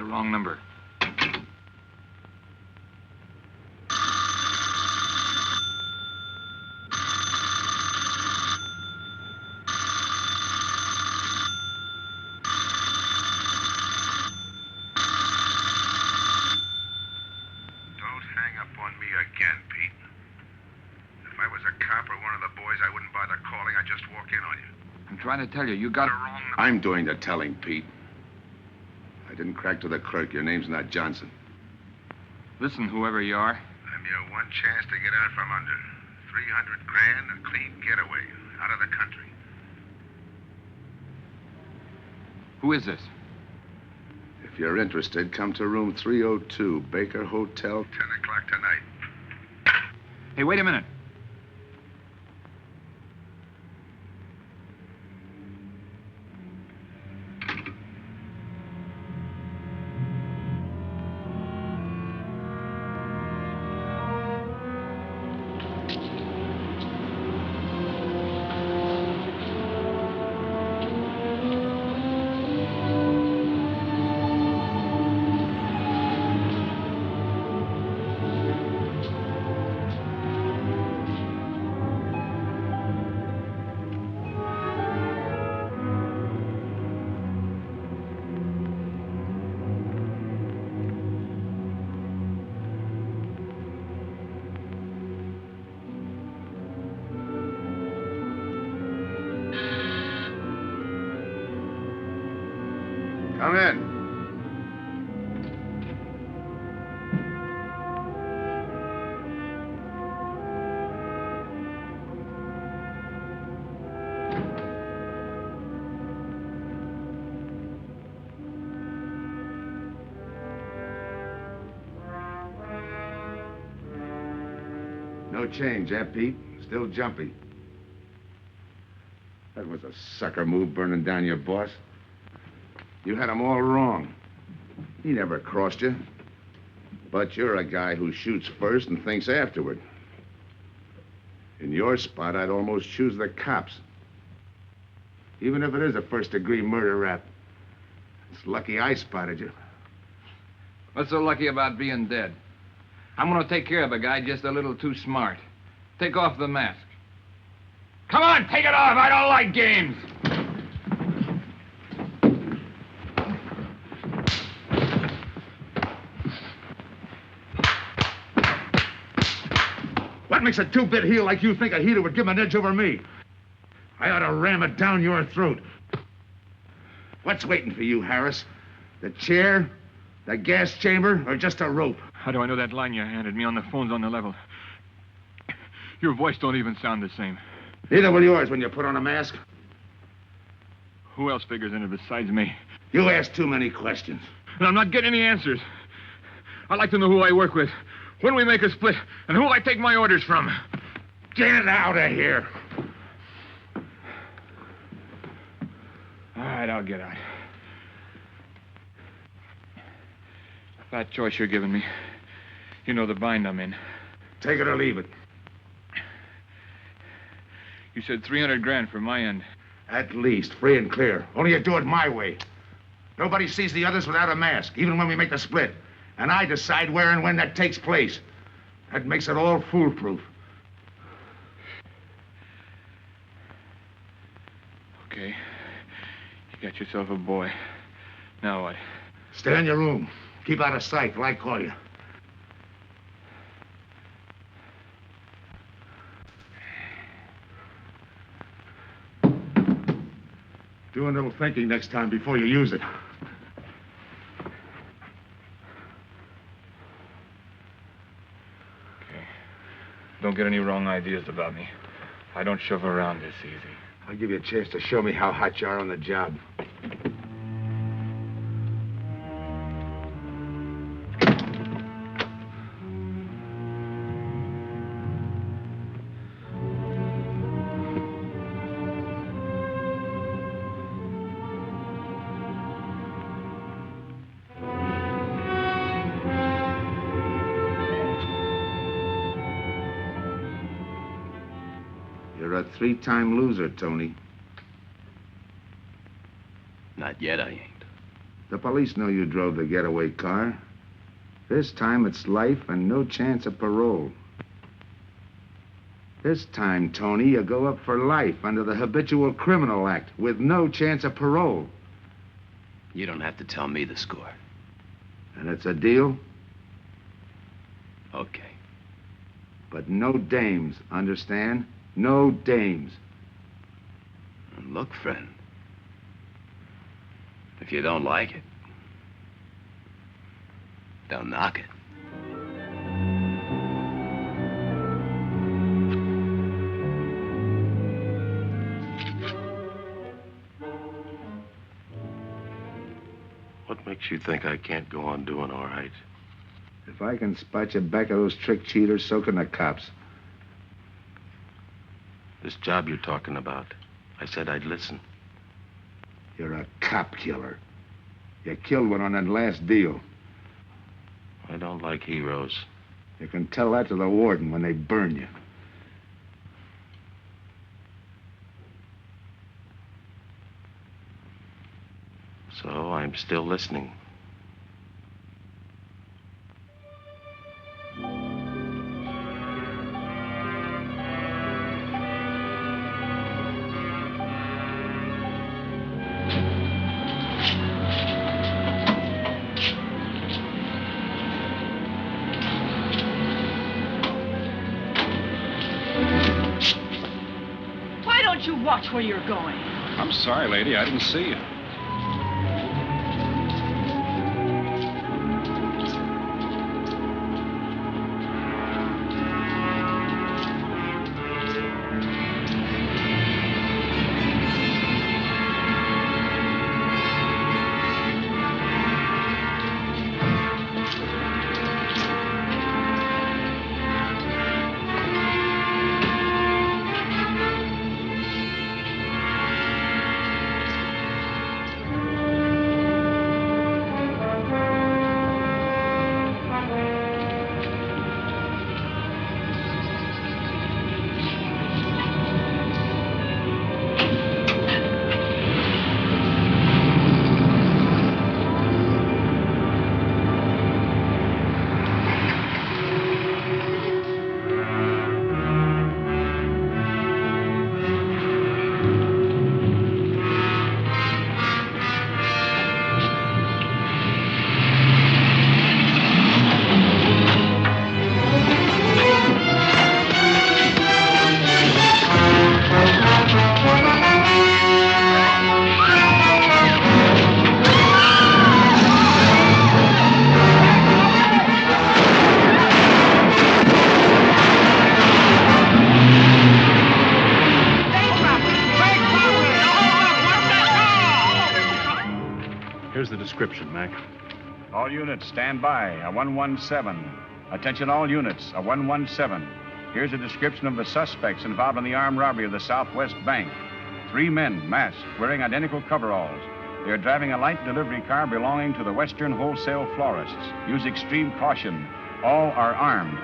the wrong number. Again, Pete. If I was a cop or one of the boys, I wouldn't bother calling. I'd just walk in on you. I'm trying to tell you, you got it wrong. I'm doing the telling, Pete. I didn't crack to the clerk. Your name's not Johnson. Listen, whoever you are. I'm your one chance to get out from under. 300 grand, a clean getaway, out of the country. Who is this? If you're interested, come to room 302, Baker Hotel, 10 o'clock tonight. Hey, wait a minute. Come in. No change, eh, Pete? Still jumpy. That was a sucker move, burning down your boss. You had him all wrong. He never crossed you. But you're a guy who shoots first and thinks afterward. In your spot, I'd almost choose the cops. Even if it is a first-degree murder rap. It's lucky I spotted you. What's so lucky about being dead? I'm gonna take care of a guy just a little too smart. Take off the mask. Come on, take it off! I don't like games! What makes a two-bit heel like you think a heater would give him an edge over me? I ought to ram it down your throat. What's waiting for you, Harris? The chair, the gas chamber, or just a rope? How do I know that line you handed me on the phone's on the level? Your voice don't even sound the same. Neither will yours when you put on a mask. Who else figures in it besides me? You ask too many questions. And I'm not getting any answers. I'd like to know who I work with, when we make a split, and who I take my orders from. Get out of here. All right, I'll get out. That choice you're giving me. You know the bind I'm in. Take it or leave it. You said 300 grand for my end. At least, free and clear. Only you do it my way. Nobody sees the others without a mask, even when we make the split. And I decide where and when that takes place. That makes it all foolproof. Okay. You got yourself a boy. Now what? Stay in your room. Keep out of sight till I call you. Do a little thinking next time before you use it. Okay. Don't get any wrong ideas about me. I don't shove around this easy. I'll give you a chance to show me how hot you are on the job. You're a three-time loser, Tony. Not yet, I ain't. The police know you drove the getaway car. This time it's life and no chance of parole. This time, Tony, you go up for life under the Habitual Criminal Act with no chance of parole. You don't have to tell me the score. And it's a deal? Okay. But no dames, understand? No dames. And look, friend, if you don't like it, don't knock it. What makes you think I can't go on doing all right? If I can spot you back of those trick cheaters, so can the cops. This job you're talking about, I said I'd listen. You're a cop killer. You killed one on that last deal. I don't like heroes. You can tell that to the warden when they burn you. So I'm still listening. Why don't you watch where you're going? I'm sorry, lady. I didn't see you. Here's the description, Mac. All units, stand by. A 117. Attention all units, a 117. Here's a description of the suspects involved in the armed robbery of the Southwest Bank. 3 men, masked, wearing identical coveralls. They are driving a light delivery car belonging to the Western Wholesale Florists. Use extreme caution. All are armed.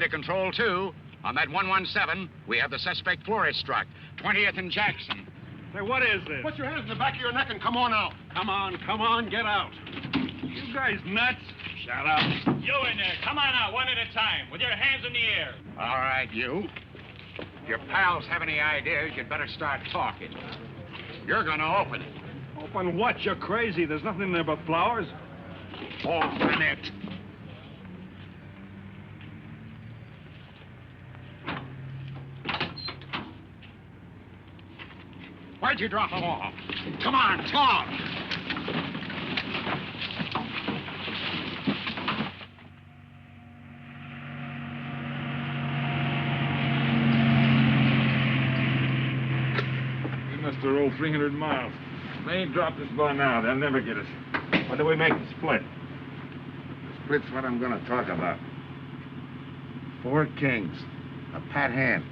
Control 2. On that 117, we have the suspect florist struck. 20th and Jackson. Say, what is this? Put your hands in the back of your neck and come on out. Come on, get out. You guys nuts? Shut up. You in there, come on out, one at a time, with your hands in the air. All right, you. If your pals have any ideas, you'd better start talking. You're gonna open it. Open what? You're crazy. There's nothing in there but flowers. Open it. Why'd you drop them off? Come on, talk! We must have rolled 300 miles. They ain't dropped us by now. They'll never get us. When do we make the split? The split's what I'm going to talk about. 4 kings. A pat hand.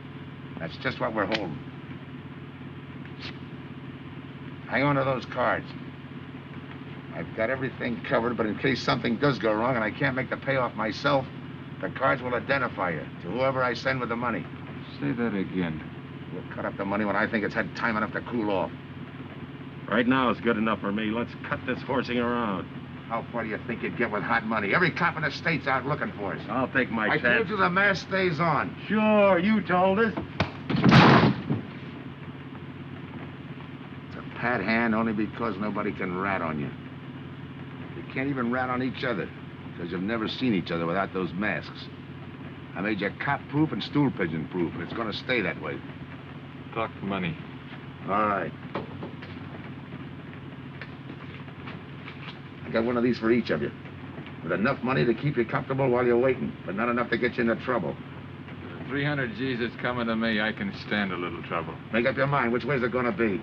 That's just what we're holding. Hang on to those cards. I've got everything covered, but in case something does go wrong and I can't make the payoff myself, the cards will identify you to whoever I send with the money. Say that again. We'll cut up the money when I think it's had time enough to cool off. Right now is good enough for me. Let's cut this horsing around. How far do you think you'd get with hot money? Every cop in the state's out looking for us. I'll take my I chance. told you the mask stays on. Sure, you told us. It's a pat hand only because nobody can rat on you. You can't even rat on each other because you've never seen each other without those masks. I made you cop-proof and stool pigeon-proof, and it's going to stay that way. Talk money. All right. I got one of these for each of you. With enough money to keep you comfortable while you're waiting, but not enough to get you into trouble. 300 G's that's coming to me, I can stand a little trouble. Make up your mind. Which way's it going to be?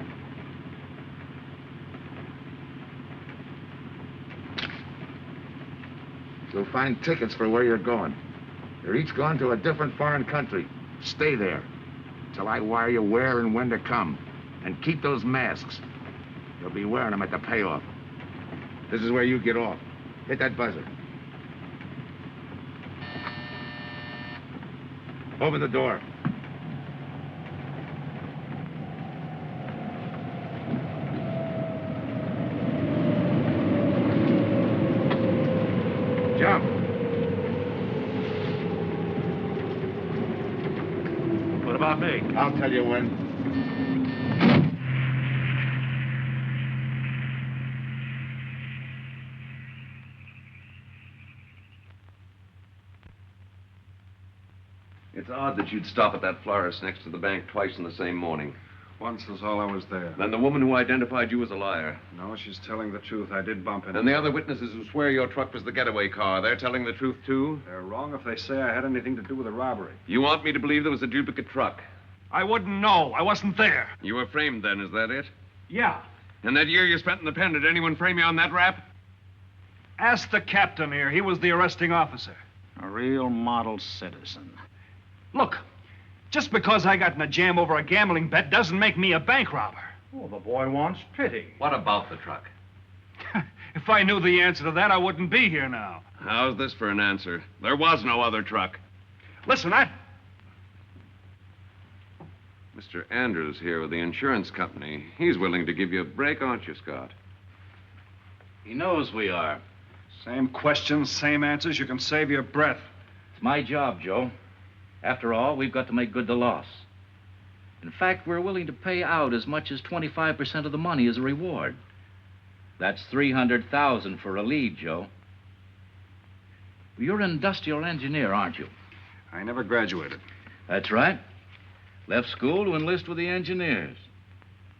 You'll find tickets for where you're going. You're each going to a different foreign country. Stay there till I wire you where and when to come. And keep those masks. You'll be wearing them at the payoff. This is where you get off. Hit that buzzer. Open the door. Jump. What about me? I'll tell you when. It's odd that you'd stop at that florist next to the bank twice in the same morning. Once was all I was there. Then the woman who identified you as a liar. No, she's telling the truth. I did bump into And the other witnesses who swear your truck was the getaway car, they're telling the truth, too? They're wrong if they say I had anything to do with the robbery. You want me to believe there was a duplicate truck? I wouldn't know. I wasn't there. You were framed then, is that it? Yeah. And that year you spent in the pen, did anyone frame you on that rap? Ask the captain here. He was the arresting officer. A real model citizen. Look, just because I got in a jam over a gambling bet doesn't make me a bank robber. Oh, the boy wants pity. What about the truck? If I knew the answer to that, I wouldn't be here now. How's this for an answer? There was no other truck. Listen, Mr. Andrews here with the insurance company. He's willing to give you a break, aren't you, Scott? He knows we are. Same questions, same answers. You can save your breath. It's my job, Joe. After all, we've got to make good the loss. In fact, we're willing to pay out as much as 25% of the money as a reward. That's $300,000 for a lead, Joe. You're an industrial engineer, aren't you? I never graduated. That's right. Left school to enlist with the engineers.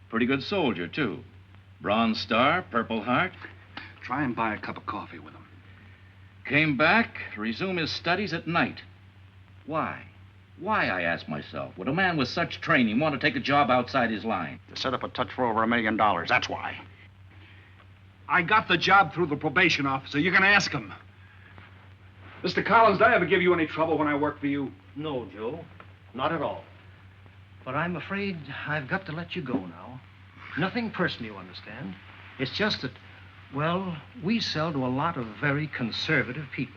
Pretty good soldier, too. Bronze Star, Purple Heart. Try and buy a cup of coffee with him. Came back to resume his studies at night. Why? Why, I ask myself, would a man with such training want to take a job outside his line? To set up a touch for over $1 million, that's why. I got the job through the probation officer. You can ask him. Mr. Collins, did I ever give you any trouble when I worked for you? No, Joe. Not at all. But I'm afraid I've got to let you go now. Nothing personal, you understand. It's just that, well, we sell to a lot of very conservative people.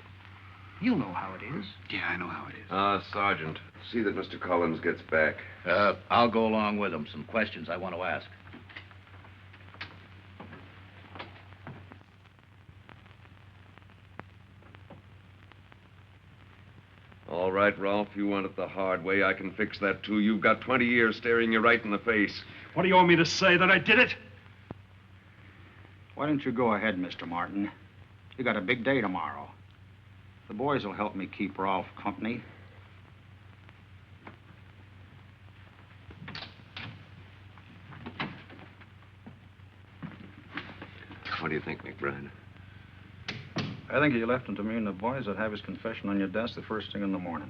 You know how it is. Yeah, I know how it is. Sergeant, see that Mr. Collins gets back. I'll go along with him. Some questions I want to ask. All right, Ralph, you want it the hard way. I can fix that, too. You've got 20 years staring you right in the face. What do you want me to say, that I did it? Why don't you go ahead, Mr. Martin? You got a big day tomorrow. The boys will help me keep Rolf company. What do you think, McBride? I think you left him to me and the boys would have his confession on your desk the first thing in the morning.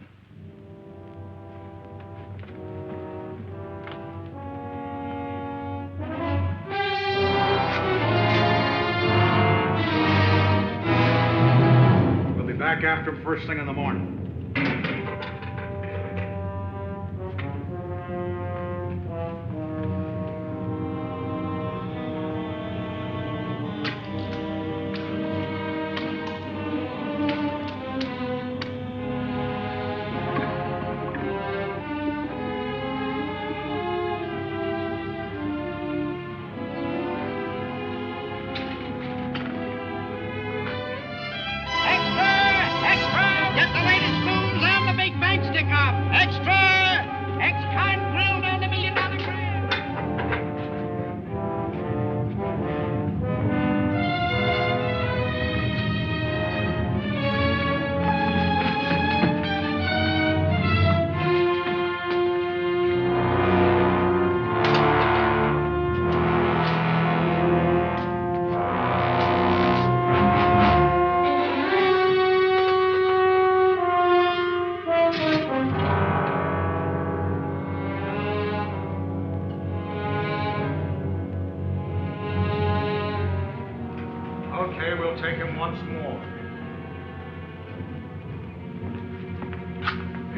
We'll be back after him first thing in the morning.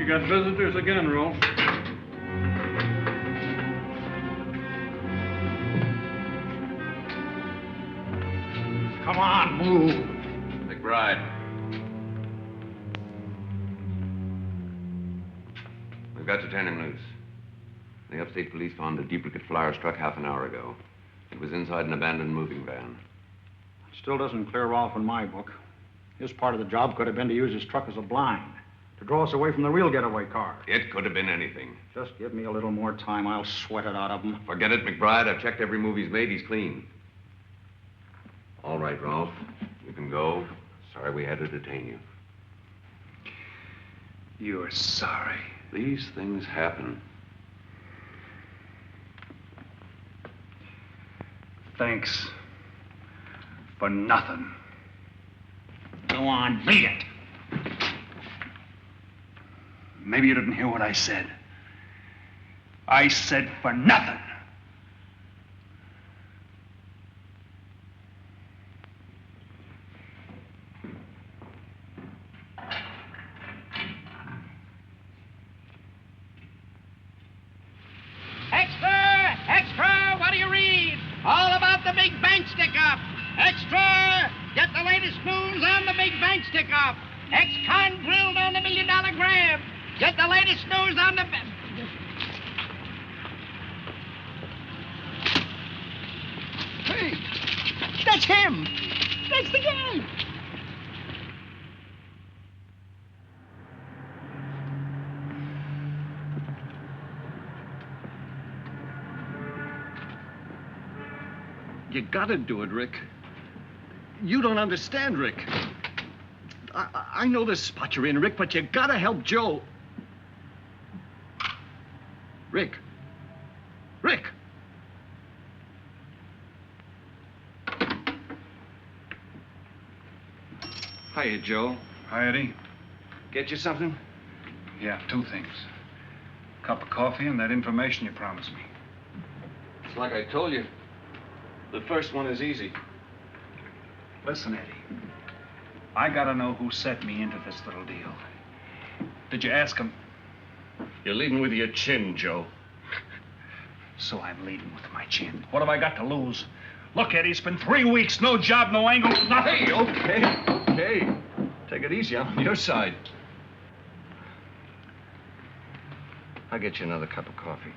Got visitors again, Rolf. Come on, move. McBride. We've got to turn him loose. The upstate police found a duplicate flyer struck half an hour ago. It was inside an abandoned moving van. Still doesn't clear Rolf in my book. His part of the job could have been to use his truck as a blind. To draw us away from the real getaway car. It could have been anything. Just give me a little more time. I'll sweat it out of him. Forget it, McBride. I've checked every move he's made. He's clean. All right, Ralph. You can go. Sorry we had to detain you. You're sorry. These things happen. Thanks for nothing. Go on, beat it. Maybe you didn't hear what I said. I said for nothing. Extra! Extra! What do you read? All about the big bank stick-up. Extra! Get the latest news on the big bank stick-up. Ex-con drilled on the $1 million grab. Get the latest news on the... Hey, that's him. That's the guy. You gotta do it, Rick. You don't understand, Rick. I know the spot you're in, Rick, but you gotta help Joe. Rick. Rick! Hiya, Joe. Hi, Eddie. Get you something? Yeah, 2 things. Cup of coffee and that information you promised me. It's like I told you. The first one is easy. Listen, Eddie. I gotta know who set me into this little deal. Did you ask him? You're leading with your chin, Joe. So I'm leading with my chin. What have I got to lose? Look, Eddie, it's been 3 weeks. No job, no angle, nothing. Hey, okay. Take it easy. I'm on your side. I'll get you another cup of coffee.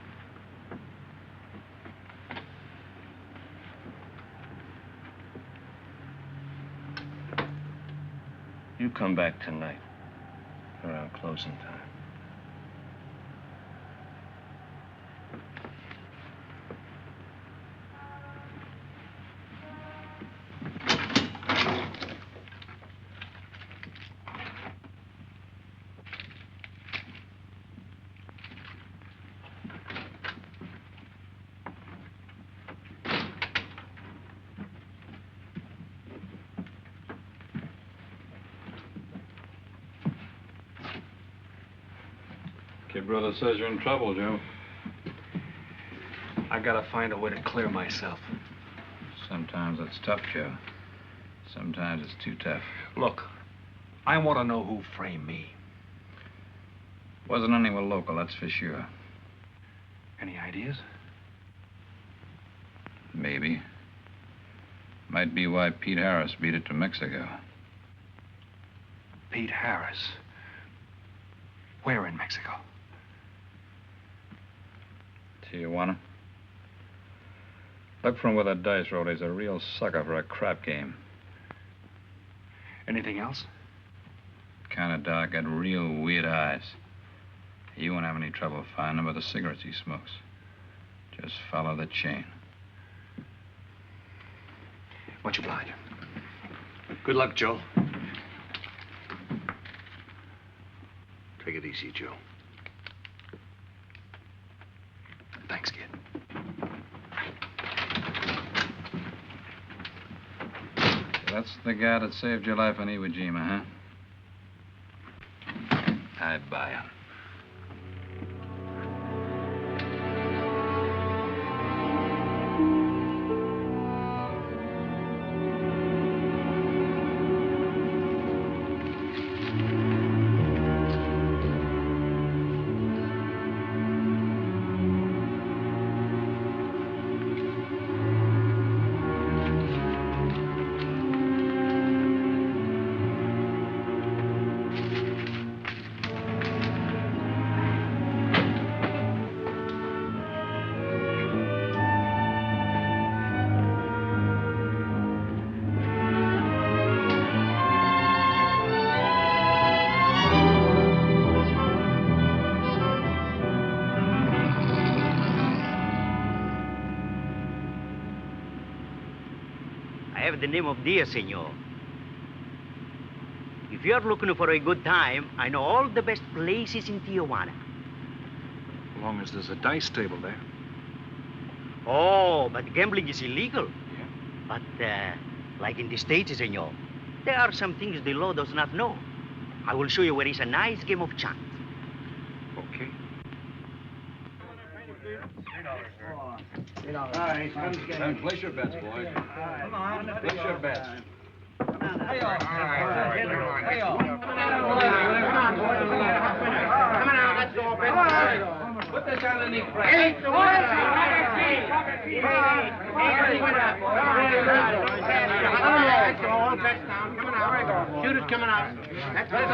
You come back tonight, around closing time. Your brother says you're in trouble, Joe. I gotta find a way to clear myself. Sometimes it's tough, Joe. Sometimes it's too tough. Look, I want to know who framed me. Wasn't anyone local, that's for sure. Any ideas? Maybe. Might be why Pete Harris beat it to Mexico. Pete Harris? Where in Mexico? Tijuana. Look for him with a dice roll. He's a real sucker for a crap game. Anything else? Kind of dark, got real weird eyes. You won't have any trouble finding him with the cigarettes he smokes. Just follow the chain. Much obliged. Good luck, Joe. Take it easy, Joe. Thanks, kid. That's the guy that saved your life on Iwo Jima, huh? I buy him. The name of dear senor. If you're looking for a good time, I know all the best places in Tijuana. As long as there's a dice table there. Oh, but gambling is illegal. Yeah. But, like in the States, senor, there are some things the law does not know. I will show you where is a nice game of chance. Okay. Place your bets, boys. Come on. Place your bets. Hey, all. Hey, all. Come on now, let's go. Come on. Put this on the knee. Hey, the Shoot it coming out. That's what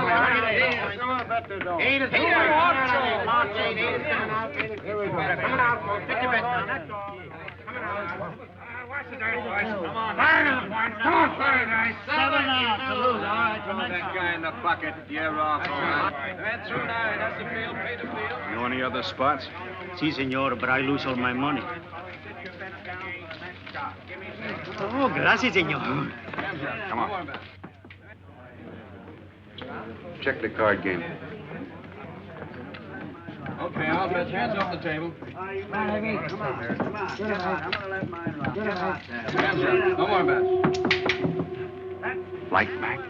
come on, bet the door. Eight is coming out. Here we go. Coming out, folks. Pick your bets down. That's all. Coming out. Watch the dice, boys. Come on. Come on, fire dice. 7 out. To lose. All right, Throw that guy in the bucket. You're off. That's through 9. That's the field. Pay the field. You know any other spots? Si, senor, but I lose all my money. Oh, gracias, senor. Come on. Check the card game. Okay, I'll bet hands off the table. Come on. Come on. I'm going to let mine run. Hands up. No more bets. Light back.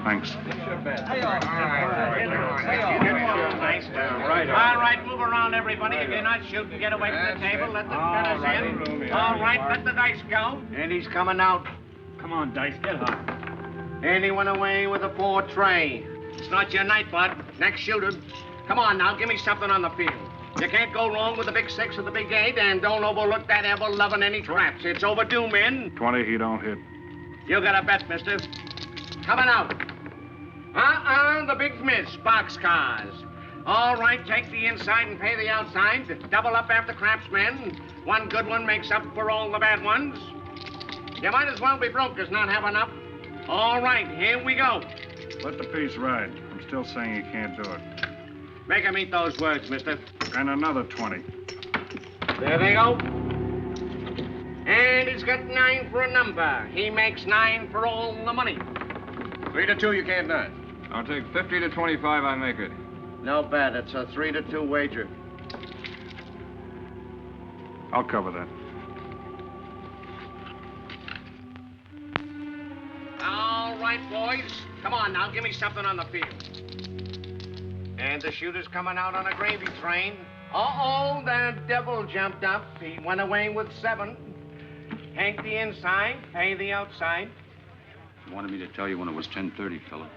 Thanks. Hey, all. All right, move around, everybody. If you're not shooting, get away from the table. Let the gunners in. All right, let the dice go. And he's coming out. Come on, Dice, get hot. And he went away with a 4 tray. It's not your night, bud. Next shooter. Come on now, give me something on the field. You can't go wrong with the big 6 or the big 8, and don't overlook that ever-loving any traps. It's overdue, men. 20, he don't hit. You got a bet, mister. Coming out. The big miss, boxcars. All right, take the inside and pay the outside. Double up after craps, men. One good one makes up for all the bad ones. You might as well be broke as not have enough. All right, here we go. Let the piece ride. I'm still saying he can't do it. Make him eat those words, mister. And another 20. There they go. And he's got 9 for a number. He makes 9 for all the money. 3 to 2, you can't done. I'll take 50 to 25, I make it. No bet. It's a 3 to 2 wager. I'll cover that. All All right, boys. Come on now, give me something on the field. And the shooter's coming out on a gravy train. Uh-oh, the devil jumped up. He went away with 7. Hank the inside, pay the outside. Wanted me to tell you when it was 10:30, fella.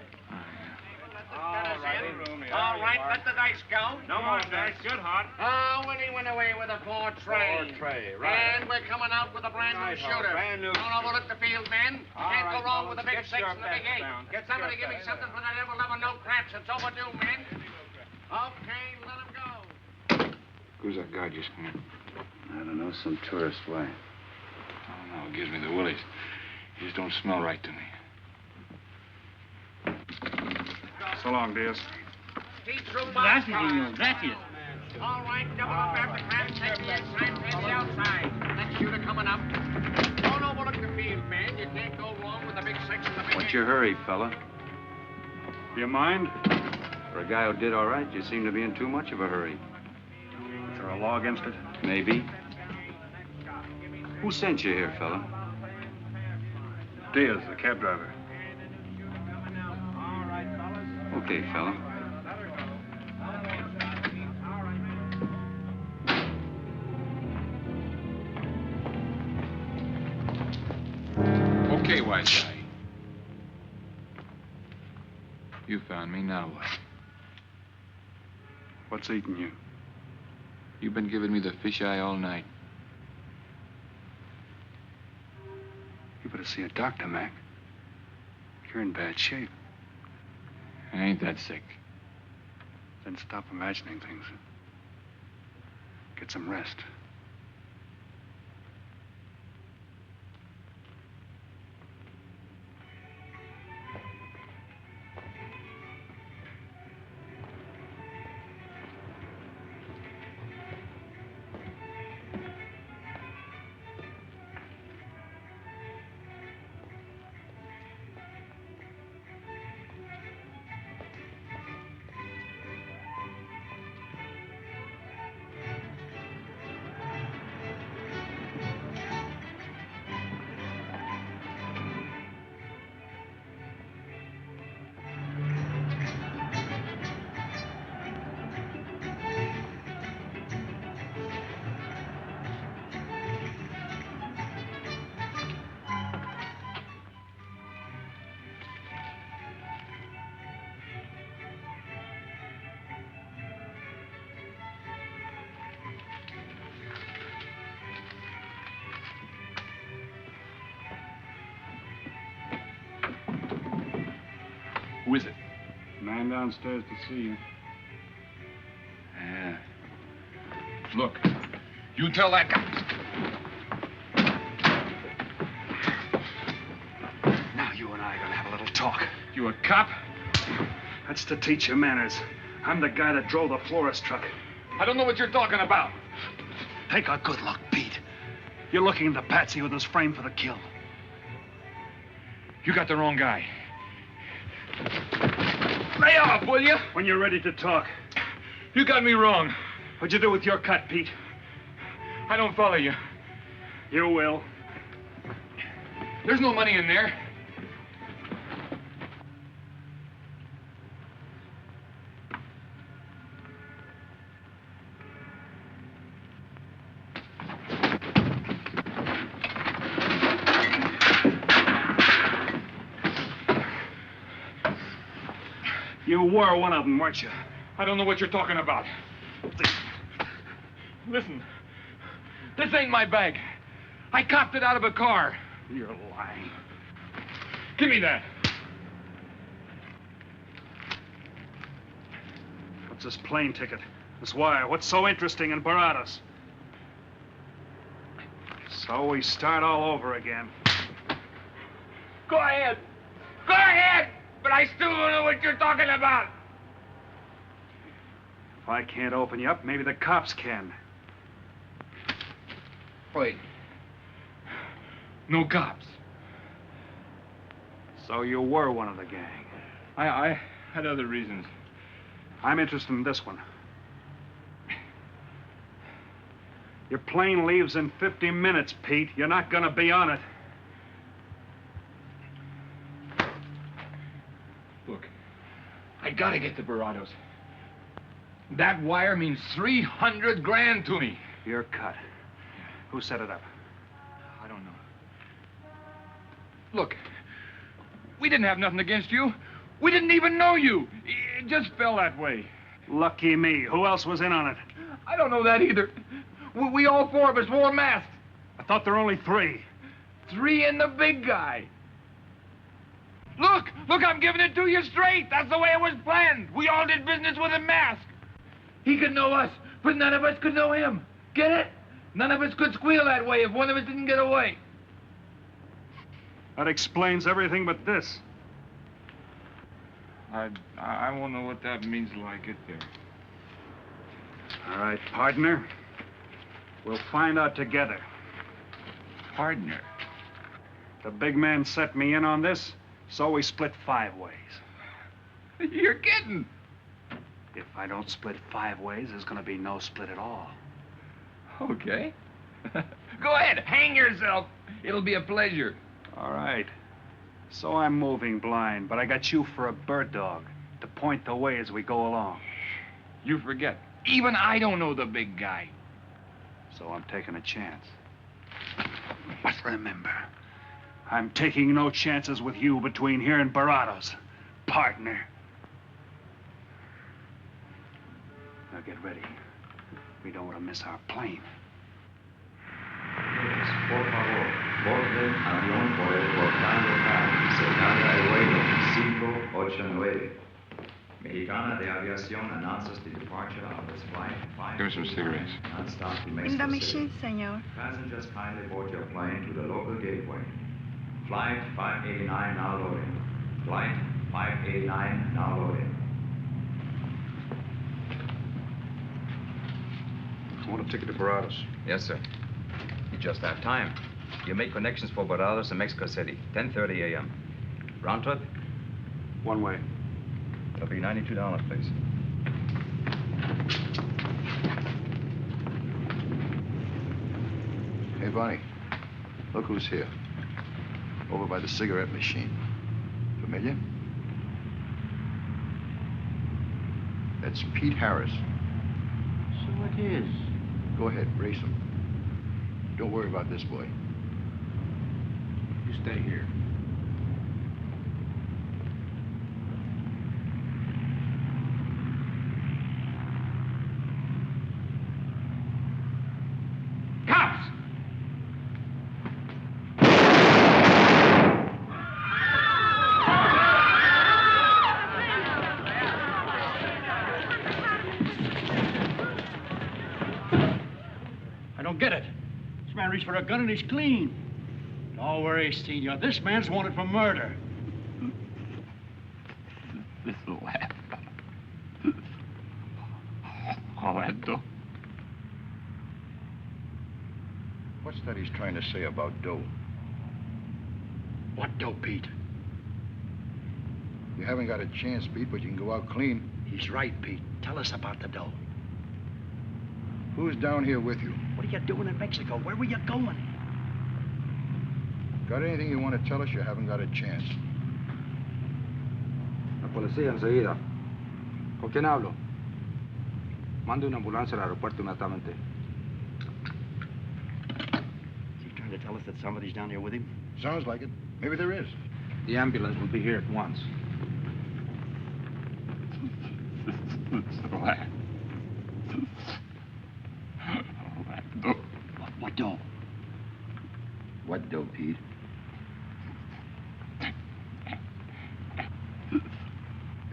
All right, let the dice go. No more dice. Good hot. Oh, and he went away with a 4 tray. 4 tray, right. And we're coming out with a brand new shooter. Brand new. Don't overlook the field, men. All Can't right, go wrong with the big fellas, 6 get and the your big 8. bets down. Get somebody Get give me your something for that ever-loving no craps. It's overdue, men. Okay, let him go. Who's that guy just come in? I don't know, some tourist. Why? Oh, no, it gives me the willies. He just don't smell right to me. So long, Diaz. Gracias, señor. Gracias. All right, double up after craps. Take the inside, pay the outside. Next shooter coming up. Don't overlook the field, man. You can't go wrong with the big 6 and the big 8. What's your hurry, fella? You mind? For a guy who did all right, you seem to be in too much of a hurry. Is there a law against it? Maybe. Who sent you here, fella? Diaz, the cab driver. Okay, fella. Okay, white guy. You found me, now what? What's eating you? You've been giving me the fisheye all night. You better see a doctor, Mac. You're in bad shape. I ain't that sick. Then stop imagining things. Get some rest. Who is it? Man downstairs to see you. Yeah. Look, you tell that guy. Now you and I are gonna have a little talk. You a cop? That's to teach you manners. I'm the guy that drove the florist truck. I don't know what you're talking about. Take a good look, Pete. You're looking at the patsy who was framed for the kill. You got the wrong guy. Lay off, will you? When you're ready to talk. You got me wrong. What'd you do with your cut, Pete? I don't follow you. You will. There's no money in there. You were one of them, weren't you? I don't know what you're talking about. Listen, this ain't my bag. I copped it out of a car. You're lying. Give me that. What's this plane ticket? This wire? What's so interesting in Baradas? So we start all over again. Go ahead. Go ahead! But I still don't know what you're talking about. If I can't open you up, maybe the cops can. Wait. No cops. So you were one of the gang. I had other reasons. I'm interested in this one. Your plane leaves in 50 minutes, Pete. You're not gonna be on it. gotta get to Barados. That wire means 300 grand to me. You're cut. Who set it up? I don't know. Look, we didn't have nothing against you. We didn't even know you. It just fell that way. Lucky me. Who else was in on it? I don't know that either. We all four of us wore masks. I thought there were only 3. 3 and the big guy. Look, I'm giving it to you straight. That's the way it was planned. We all did business with a mask. He could know us, but none of us could know him. Get it? None of us could squeal that way if one of us didn't get away. That explains everything but this. I won't know what that means till I get there. All right, partner. We'll find out together. Partner? The big man set me in on this, so we split 5 ways. You're kidding. If I don't split 5 ways, there's gonna be no split at all. Okay. Go ahead, hang yourself. It'll be a pleasure. All right. So I'm moving blind, but I got you for a bird dog to point the way as we go along. You forget. Even I don't know the big guy. So I'm taking a chance. But remember, I'm taking no chances with you between here and Barados, partner. Now get ready. We don't want to miss our plane. Por favor, borden avión por el portal local, cercada el vuelo 589. Mexicana de Aviación announces the departure of this flight 5. Give me some cigarettes. Non-stop to In the Mexico machine, City. senor. Passengers kindly board your plane to the local gateway. Flight 589 now loading. Flight 589 now loading. I want a ticket to Barados. Yes, sir. You just have time. You make connections for Barados and Mexico City, 10:30 a.m. Round trip? One way. It'll be $92, please. Hey, Bonnie, look who's here. Over by the cigarette machine. Familiar? That's Pete Harris. So it is. Go ahead, race him. Don't worry about this boy. You stay here. Cops! I don't get it. This man reached for a gun and he's clean. Don't worry, Senor. This man's wanted for murder. This laugh. Orlando. What's that he's trying to say about dough? What dough, Pete? You haven't got a chance, Pete, but you can go out clean. He's right, Pete. Tell us about the dough. Who's down here with you? What are you doing in Mexico? Where were you going? Got anything you want to tell us? You haven't got a chance. La policía enseguida. ¿Con quién hablo? Mande una ambulancia al aeropuerto inmediatamente. Is he trying to tell us that somebody's down here with him? Sounds like it. Maybe there is. The ambulance will be here at once. What dough? What dough, Pete?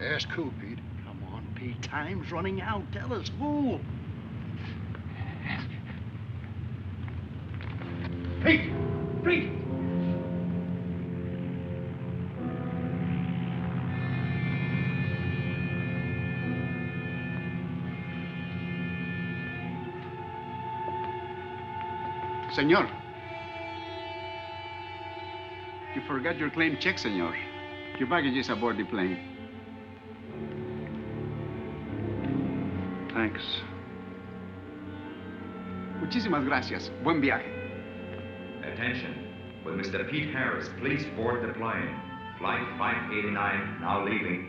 Ask who, Pete? Come on, Pete. Time's running out. Tell us who. Pete! Pete! Senor. You forgot your claim check, senor. Your baggage is aboard the plane. Thanks. Muchísimas gracias. Buen viaje. Attention. Will Mr. Pete Harris please board the plane? Flight 589 now leaving.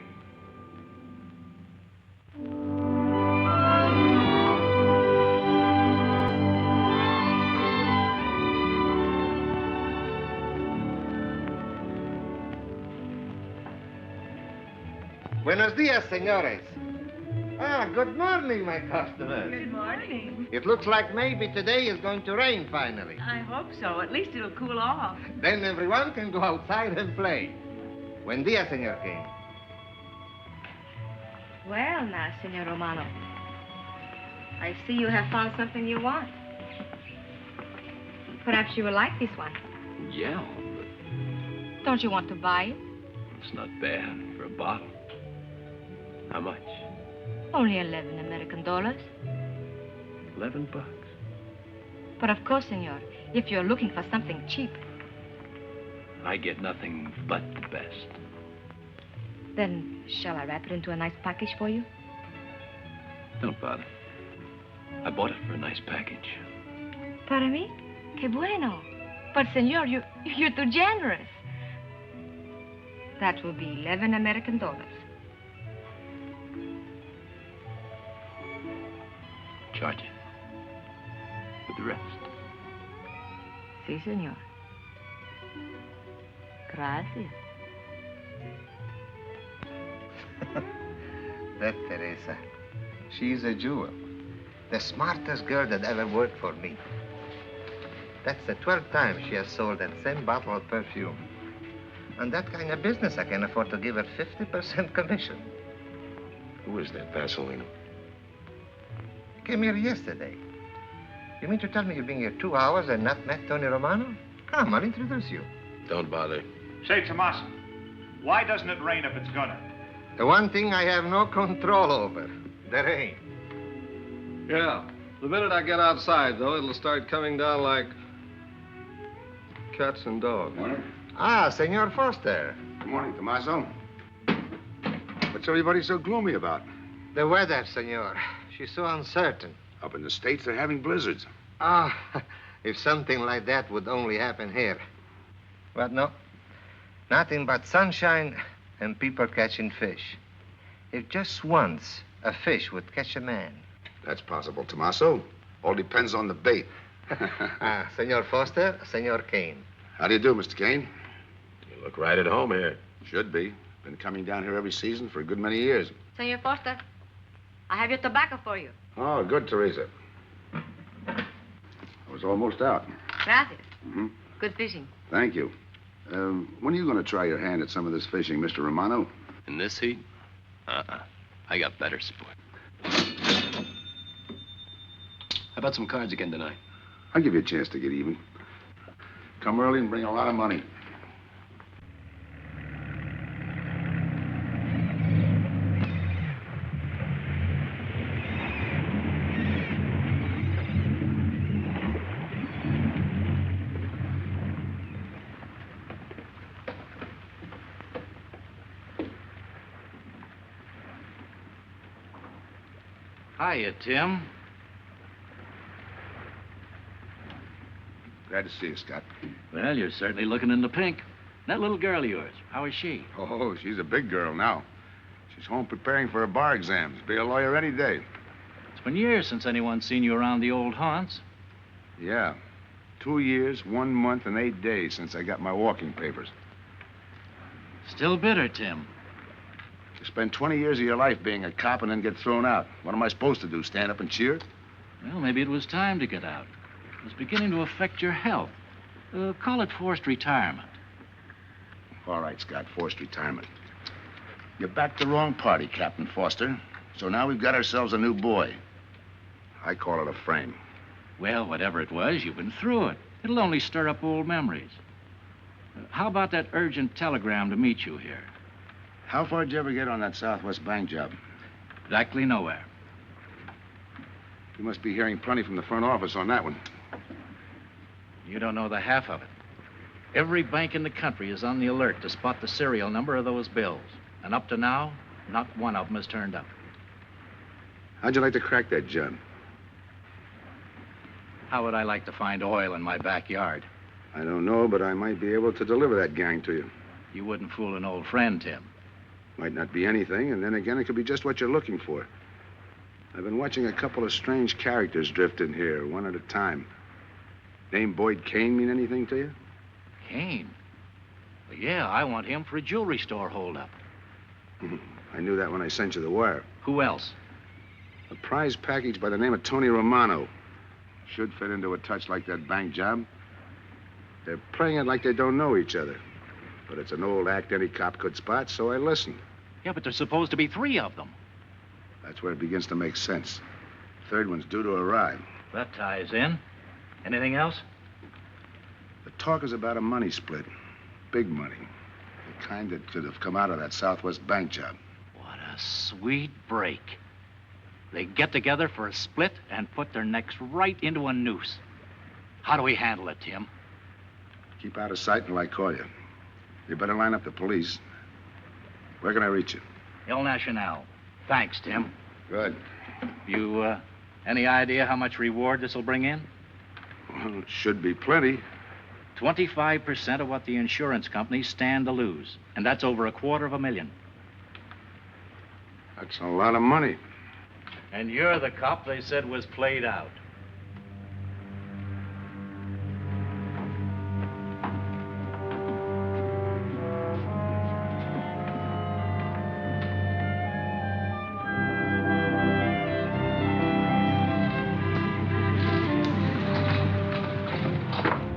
Buenos dias, senores. Good morning, my customers. Good morning. It looks like maybe today is going to rain finally. I hope so. At least it'll cool off. Then everyone can go outside and play. Buen dia, Senor King. Well, now, Senor Romano, I see you have found something you want. Perhaps you will like this one. Yeah, Don't you want to buy it? it's not bad for a bottle. How much? Only 11 American dollars. $11. But of course, senor, if you're looking for something cheap, I get nothing but the best. then shall I wrap it into a nice package for you? Don't bother. I bought it for a nice package. Para mí? Que bueno. But, senor, you're too generous. That will be 11 American dollars. Charge it. With the rest. Si, senor. Gracias. That Teresa, she's a jewel. The smartest girl that ever worked for me. That's the 12th time she has sold that same bottle of perfume. On that kind of business, I can afford to give her 50% commission. Who is that Vaseline? Came here yesterday. You mean to tell me you've been here 2 hours and not met Tony Romano? Come, I'll introduce you. Don't bother. Say, Tomas, why doesn't it rain if it's gonna? The one thing I have no control over, the rain. Yeah. The minute I get outside, though, it'll start coming down like cats and dogs. Morning. Ah, Senor Foster. Good morning, Tommaso. What's everybody so gloomy about? The weather, senor. She's so uncertain. Up in the States, they're having blizzards. Ah, if something like that would only happen here. But no. Nothing but sunshine and people catching fish. If just once a fish would catch a man. That's possible, Tommaso. All depends on the bait. Senor Foster, Senor Kane. How do you do, Mr. Kane? You look right at home here. Should be. Been coming down here every season for a good many years. Senor Foster, I have your tobacco for you. Oh, good, Teresa. I was almost out. Gracias. Mm-hmm. Good fishing. Thank you. When are you going to try your hand at some of this fishing, Mr. Romano? In this heat? I got better sport. How about some cards again tonight? I'll give you a chance to get even. Come early and bring a lot of money. Hiya, Tim. Glad to see you, Scott. Well, you're certainly looking in the pink. That little girl of yours, how is she? Oh, she's a big girl now. She's home preparing for her bar exams. Be a lawyer any day. It's been years since anyone's seen you around the old haunts. Yeah. 2 years, 1 month, and 8 days since I got my walking papers. Still bitter, Tim. You spend 20 years of your life being a cop and then get thrown out. What am I supposed to do, stand up and cheer? Well, maybe it was time to get out. It was beginning to affect your health. Call it forced retirement. All right, Scott, forced retirement. You backed the wrong party, Captain Foster. So now we've got ourselves a new boy. I call it a frame. Well, whatever it was, you've been through it. It'll only stir up old memories. How about that urgent telegram to meet you here? How far did you ever get on that Southwest Bank job? Exactly nowhere. You must be hearing plenty from the front office on that one. You don't know the half of it. Every bank in the country is on the alert to spot the serial number of those bills. And up to now, not one of them has turned up. How'd you like to crack that job? How would I like to find oil in my backyard? I don't know, but I might be able to deliver that gang to you. You wouldn't fool an old friend, Tim. Might not be anything, and then again, it could be just what you're looking for. I've been watching a couple of strange characters drift in here, one at a time. Name Boyd Kane mean anything to you? Kane? Well, yeah, I want him for a jewelry store holdup. I knew that when I sent you the wire. Who else? A prize package by the name of Tony Romano. Should fit into a touch like that bank job. They're playing it like they don't know each other. But it's an old act any cop could spot, so I listened. Yeah, but there's supposed to be 3 of them. That's where it begins to make sense. Third one's due to arrive. That ties in. Anything else? The talk is about a money split. Big money. The kind that could have come out of that Southwest bank job. What a sweet break. They get together for a split and put their necks right into a noose. How do we handle it, Tim? Keep out of sight until I call you. You better line up the police. Where can I reach you? El Nacional. Thanks, Tim. Good. You, any idea how much reward this will bring in? Well, it should be plenty. 25% of what the insurance companies stand to lose. And that's over $250,000. That's a lot of money. And you're the cop they said was played out.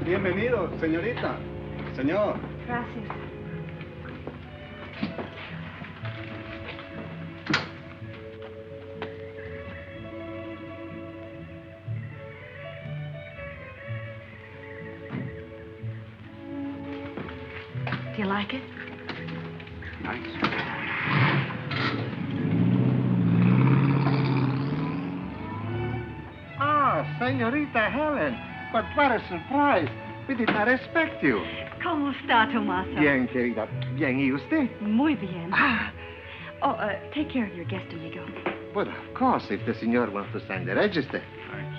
Bienvenido, señorita. Señor. Gracias. Do you like it? Nice. Ah, Señorita Helen. But what a surprise. We did not expect you. ¿Cómo está, Tomaso? Bien, querida. Bien, ¿y usted? Muy bien. Oh, take care of your guest, amigo. But of course, if the senor wants to sign the register. Thanks.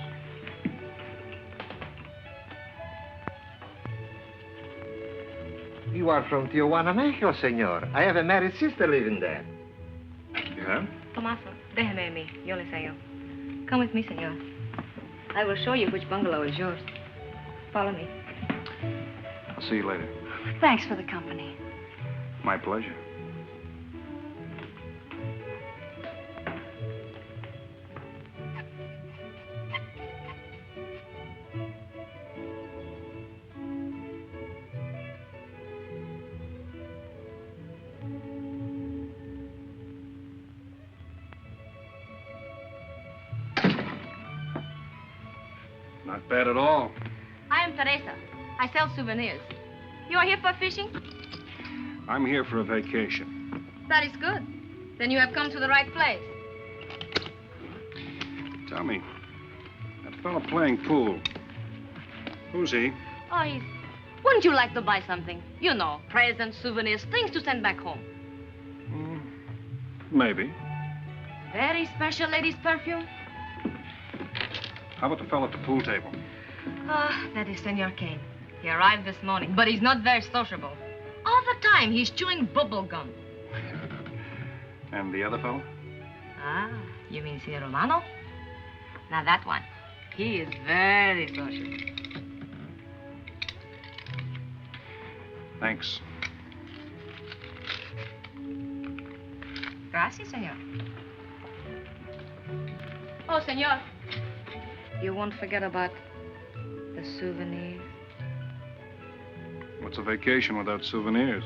You are from Tijuana, Mexico, senor. I have a married sister living there. Yeah? Tomaso, déjeme a mí. Yo le enseño. Come with me, senor. I will show you which bungalow is yours. Follow me. I'll see you later. Thanks for the company. My pleasure. Not bad at all. I am Teresa. I sell souvenirs. You are here for fishing? I'm here for a vacation. That is good. Then you have come to the right place. Tell me, that fella playing pool, who's he? Oh, wouldn't you like to buy something? You know, presents, souvenirs, things to send back home. Maybe. Very special ladies' perfume? How about the fella at the pool table? Ah, that is Senor Kane. He arrived this morning, but he's not very sociable. All the time, he's chewing bubble gum. And the other fellow? Ah, you mean Senor Romano? Now, that one. He is very sociable. Thanks. Gracias, senor. Oh, senor. You won't forget about the souvenirs. What's a vacation without souvenirs?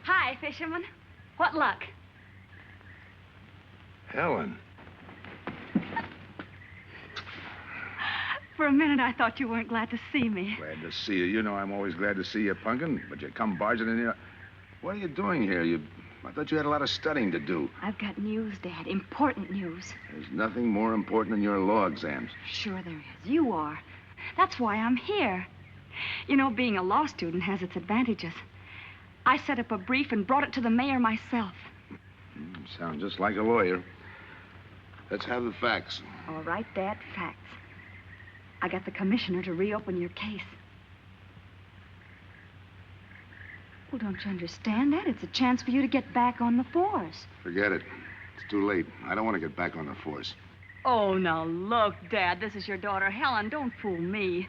Hi, fisherman. What luck? Helen. For a minute, I thought you weren't glad to see me. Glad to see you. You know I'm always glad to see you, Punkin, but you come barging in here. What are you doing here? You I thought you had a lot of studying to do. I've got news, Dad. Important news. There's nothing more important than your law exams. Sure there is. You are. That's why I'm here. You know, being a law student has its advantages. I set up a brief and brought it to the mayor myself. Sound just like a lawyer. Let's have the facts. All right, Dad, facts. I got the commissioner to reopen your case. Well, don't you understand that? It's a chance for you to get back on the force. Forget it. It's too late. I don't want to get back on the force. Oh, now look, Dad, this is your daughter, Helen. Don't fool me.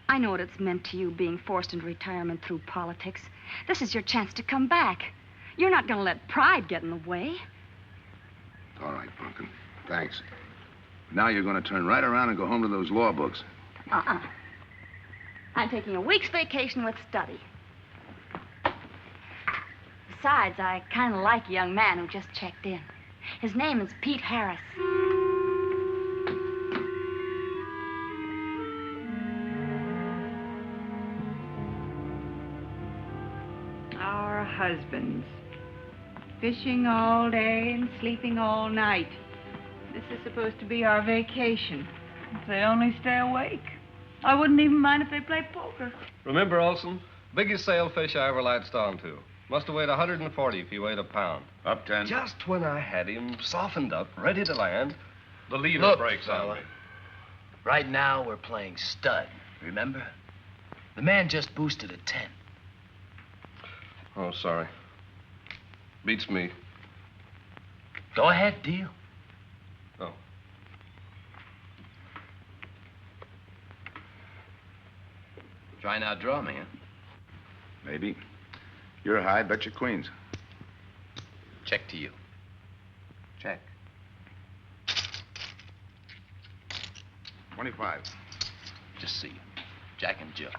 I know what it's meant to you, being forced into retirement through politics. This is your chance to come back. You're not going to let pride get in the way. All right, Pumpkin. Thanks. Now you're going to turn right around and go home to those law books. I'm taking a week's vacation with study. Besides, I kind of like a young man who just checked in. His name is Pete Harris. Our husbands. Fishing all day and sleeping all night. This is supposed to be our vacation. If they only stay awake. I wouldn't even mind if they play poker. Remember, Olson, biggest sailfish I ever latched onto. Must have weighed 140 if he weighed a pound. Up 10. Just when I had him softened up, ready to land, the leader Look, breaks on fella. me. Right now, we're playing stud, remember? The man just boosted a 10. Oh, sorry. Beats me. Go ahead, deal. Oh. Try and outdraw me, huh? Maybe. You're high, bet your queens. Check to you. Check. 25. Just see you. Jack and Jill.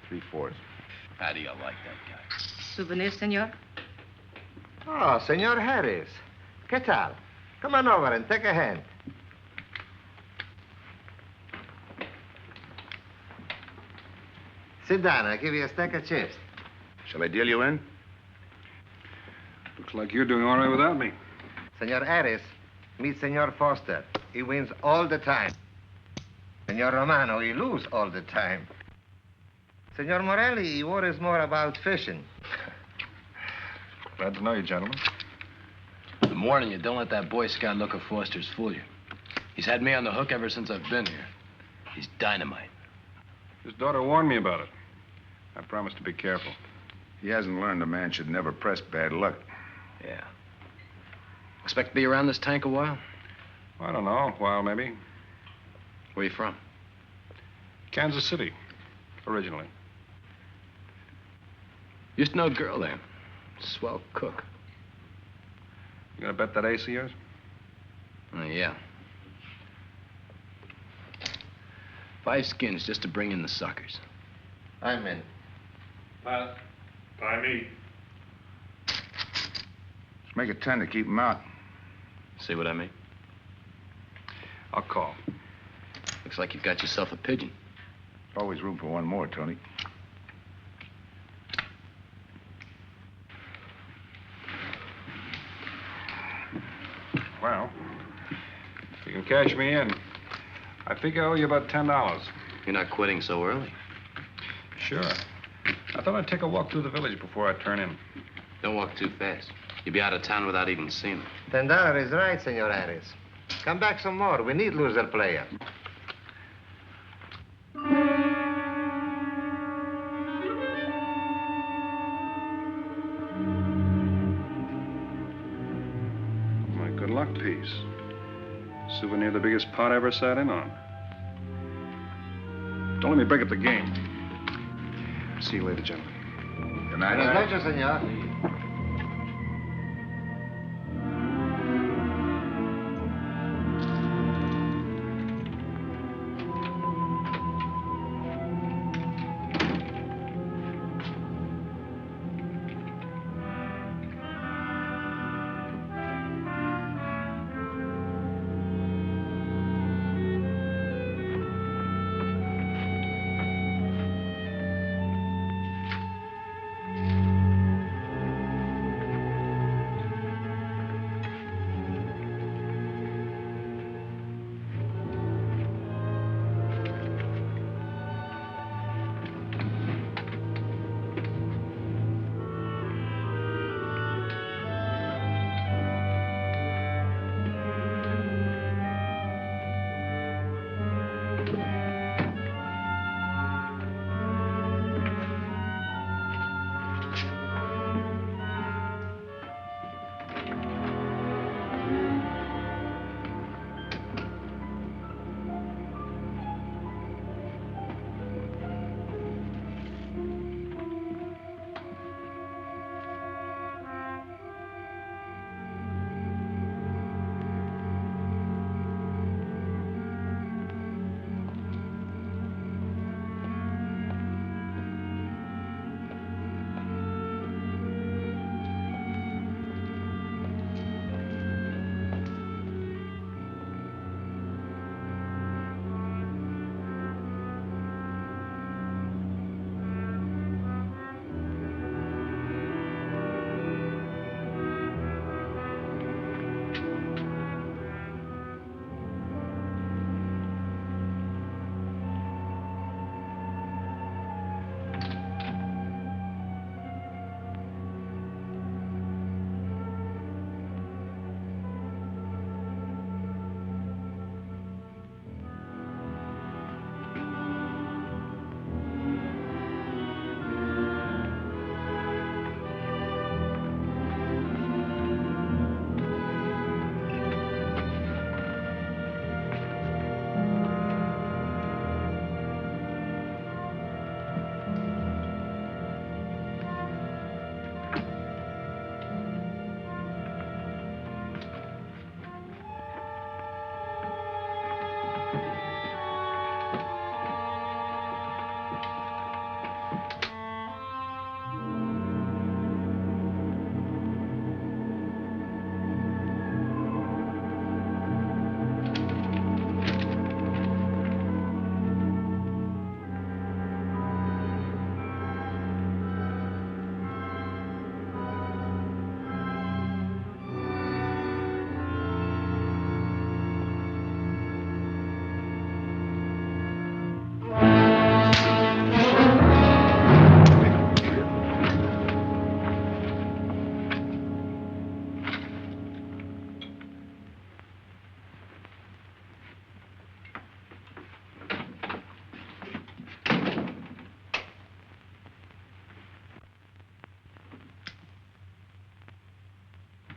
3/4. How do you like that guy? Souvenir, senor? Oh, Senor Harris. ¿Qué tal? Come on over and take a hand. Sit down. I'll give you a stack of chips. Shall I deal you in? Looks like you're doing all right without me. Senor Harris, meet Senor Foster. He wins all the time. Senor Romano, he loses all the time. Senor Morelli, he worries more about fishing. Glad to know you, gentlemen. I'm warning you, don't let that Boy Scout look of Foster's fool you. He's had me on the hook ever since I've been here. He's dynamite. His daughter warned me about it. I promised to be careful. He hasn't learned a man should never press bad luck. Yeah. Expect to be around this tank a while? I don't know, a while maybe. Where you from? Kansas City, originally. Used to know a girl there. Swell cook. You gonna bet that ace of yours? Yeah. 5 skins just to bring in the suckers. I'm in. Pass. By me. Let's make it 10 to keep him out. See what I mean? I'll call. Looks like you've got yourself a pigeon. Always room for one more, Tony. Well, if you can cash me in, I think I owe you about $10. You're not quitting so early. Sure. I thought I'd take a walk through the village before I turn in. Don't walk too fast. You'll be out of town without even seeing it. $10 is right, Senor Harris. Come back some more. We need loser player. My good luck piece. Souvenir the biggest pot I ever sat in on. Don't let me break up the game. See you later, gentlemen. Good night. Buenas noches, senor.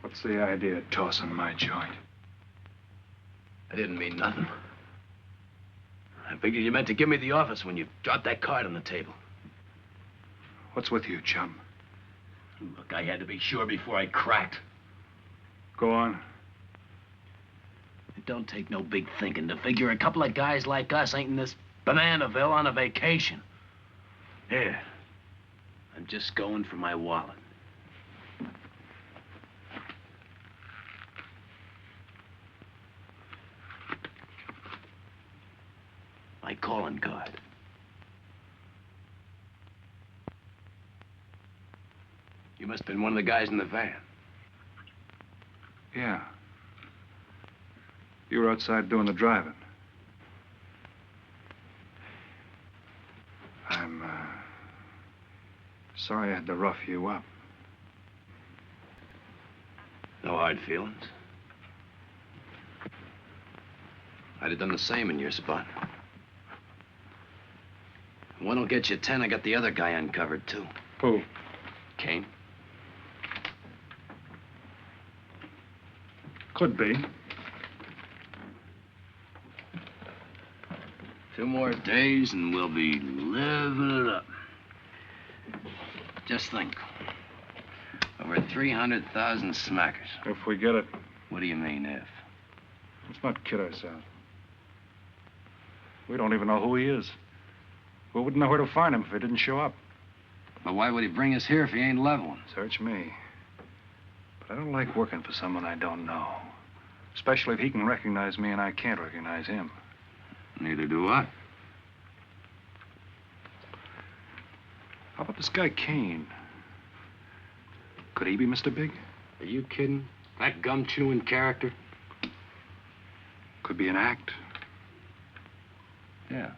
What's the idea of tossing my joint? I didn't mean nothing. I figured you meant to give me the office when you dropped that card on the table. What's with you, chum? Look, I had to be sure before I cracked. Go on. It don't take no big thinking to figure a couple of guys like us ain't in this Bananaville on a vacation. Here, I'm just going for my wallet. My calling card. You must have been one of the guys in the van. Yeah. You were outside doing the driving. I'm, sorry I had to rough you up. No hard feelings. I'd have done the same in your spot. One will get you 10. I got the other guy uncovered, too. Who? Kane. Could be. 2 more days and we'll be living it up. Just think. Over 300,000 smackers. If we get it. What do you mean, if? Let's not kid ourselves. We don't even know who he is. We wouldn't know where to find him if he didn't show up. But why would he bring us here if he ain't leveling? Search me. But I don't like working for someone I don't know. Especially if he can recognize me and I can't recognize him. Neither do I. How about this guy Kane? Could he be Mr. Big? Are you kidding? That gum-chewing character? Could be an act. Yeah.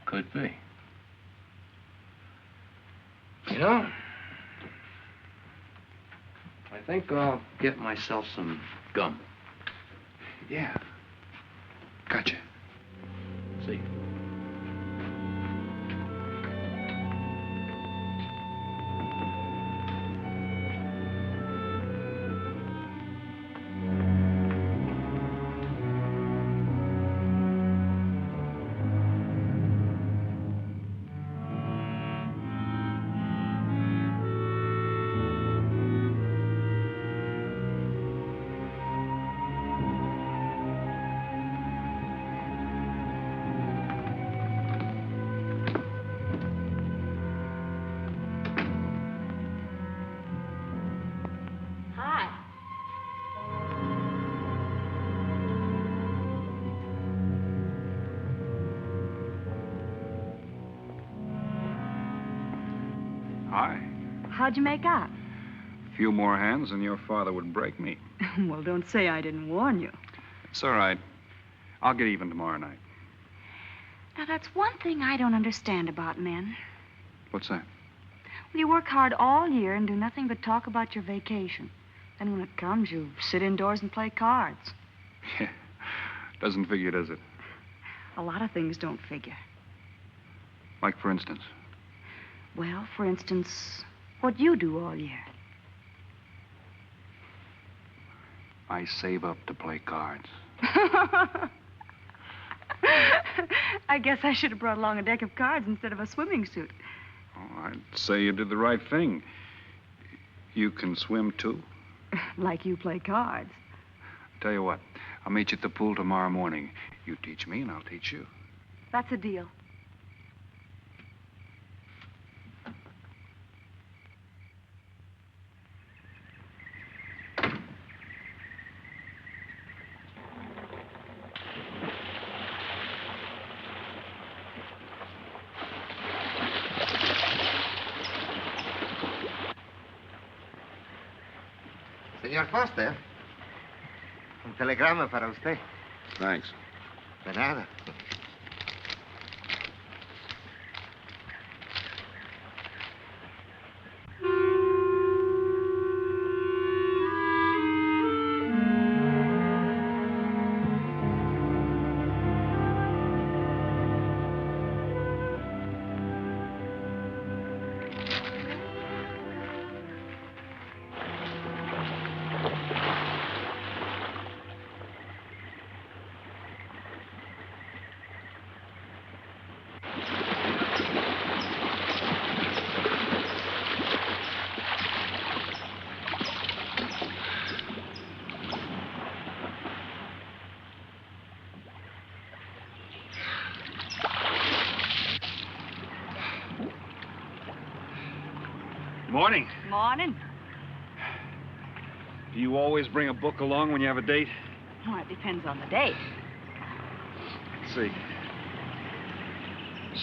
Could be. You know, I think I'll get myself some gum. Yeah. Gotcha. See. Hi. How'd you make out? A few more hands and your father would break me. Well, don't say I didn't warn you. It's all right. I'll get even tomorrow night. Now, that's one thing I don't understand about men. What's that? Well, you work hard all year and do nothing but talk about your vacation. Then when it comes, you sit indoors and play cards. Yeah. Doesn't figure, does it? A lot of things don't figure. Like, for instance? Well, for instance, what you do all year. I save up to play cards. I guess I should have brought along a deck of cards instead of a swimming suit. Oh, I'd say you did the right thing. You can swim, too? Like you play cards. Tell you what, I'll meet you at the pool tomorrow morning. You teach me and I'll teach you. That's a deal. Señor Foster, un telegrama para usted. Thanks. De nada. Morning. Morning. Do you always bring a book along when you have a date? Oh, it depends on the date. Let's see.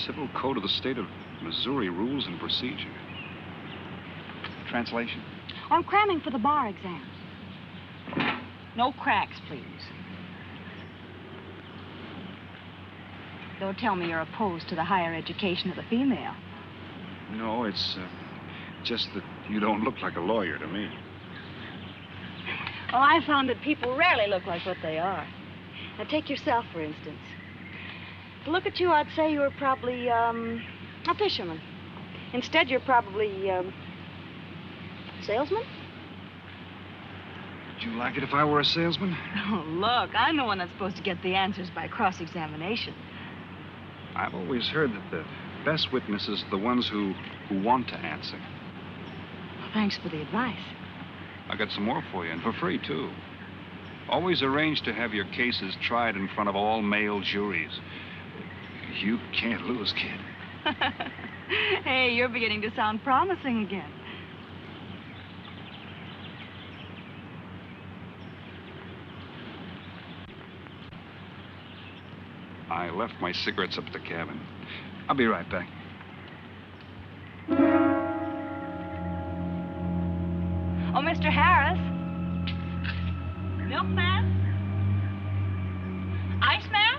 Civil Code of the State of Missouri Rules and Procedure. Translation? I'm cramming for the bar exams. No cracks, please. Don't tell me you're opposed to the higher education of the female. No, it's just that you don't look like a lawyer to me. Well, I found that people rarely look like what they are. Now, take yourself, for instance. To look at you, I'd say you were probably, a fisherman. Instead, you're probably, salesman? Would you like it if I were a salesman? Oh, look, I'm the one that's supposed to get the answers by cross-examination. I've always heard that the best witnesses are the ones who want to answer. Well, thanks for the advice. I got some more for you, and for free, too. Always arrange to have your cases tried in front of all male juries. You can't lose, kid. Hey, you're beginning to sound promising again. I left my cigarettes up at the cabin. I'll be right back. Oh, Mr. Harris. Milkman? Iceman?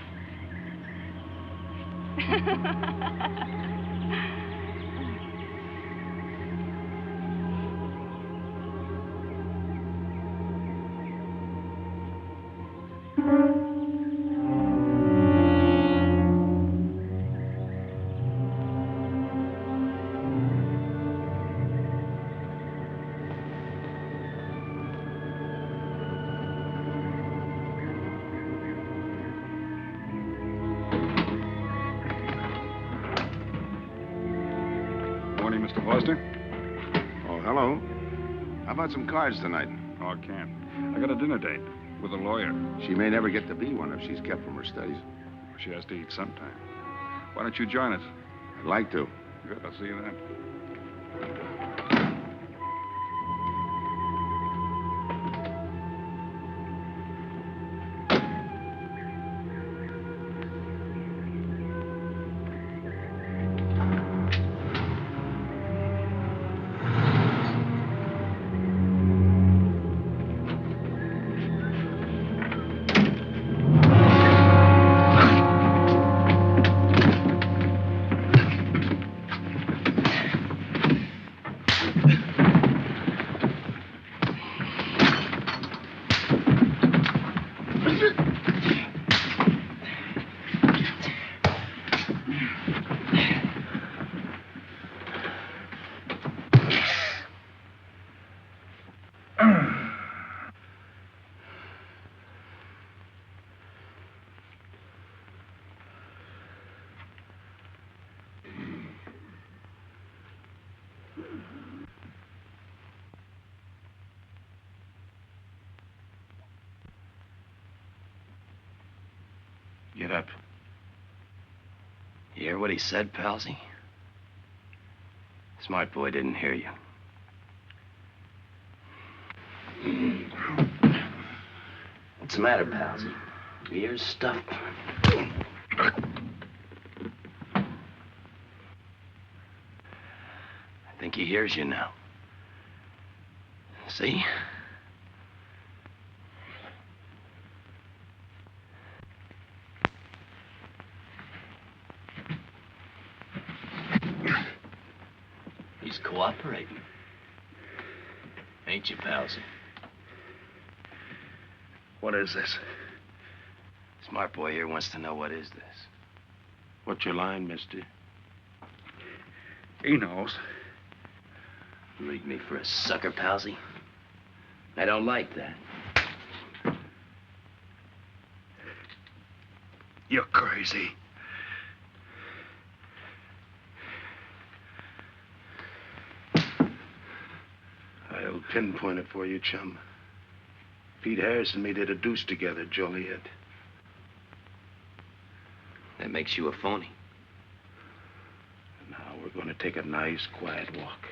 Morning, Mr. Foster. Oh, hello. How about some cards tonight? Oh, I can't. I got a dinner date with a lawyer. She may never get to be one if she's kept from her studies. She has to eat sometime. Why don't you join us? I'd like to. Good, I'll see you then. Get up. You hear what he said, Palsy? Smart boy didn't hear you. What's the matter, Palsy? Your ears stuffed? I think he hears you now. See? He's cooperating. Ain't you, Palsy? What is this? Smart boy here wants to know what is this. What's your line, mister? He knows. Leave me for a sucker, Palsy. I don't like that. You're crazy. I'll pinpoint it for you, chum. Pete Harris and me did a deuce together, Joliet. That makes you a phony. Now we're going to take a nice, quiet walk.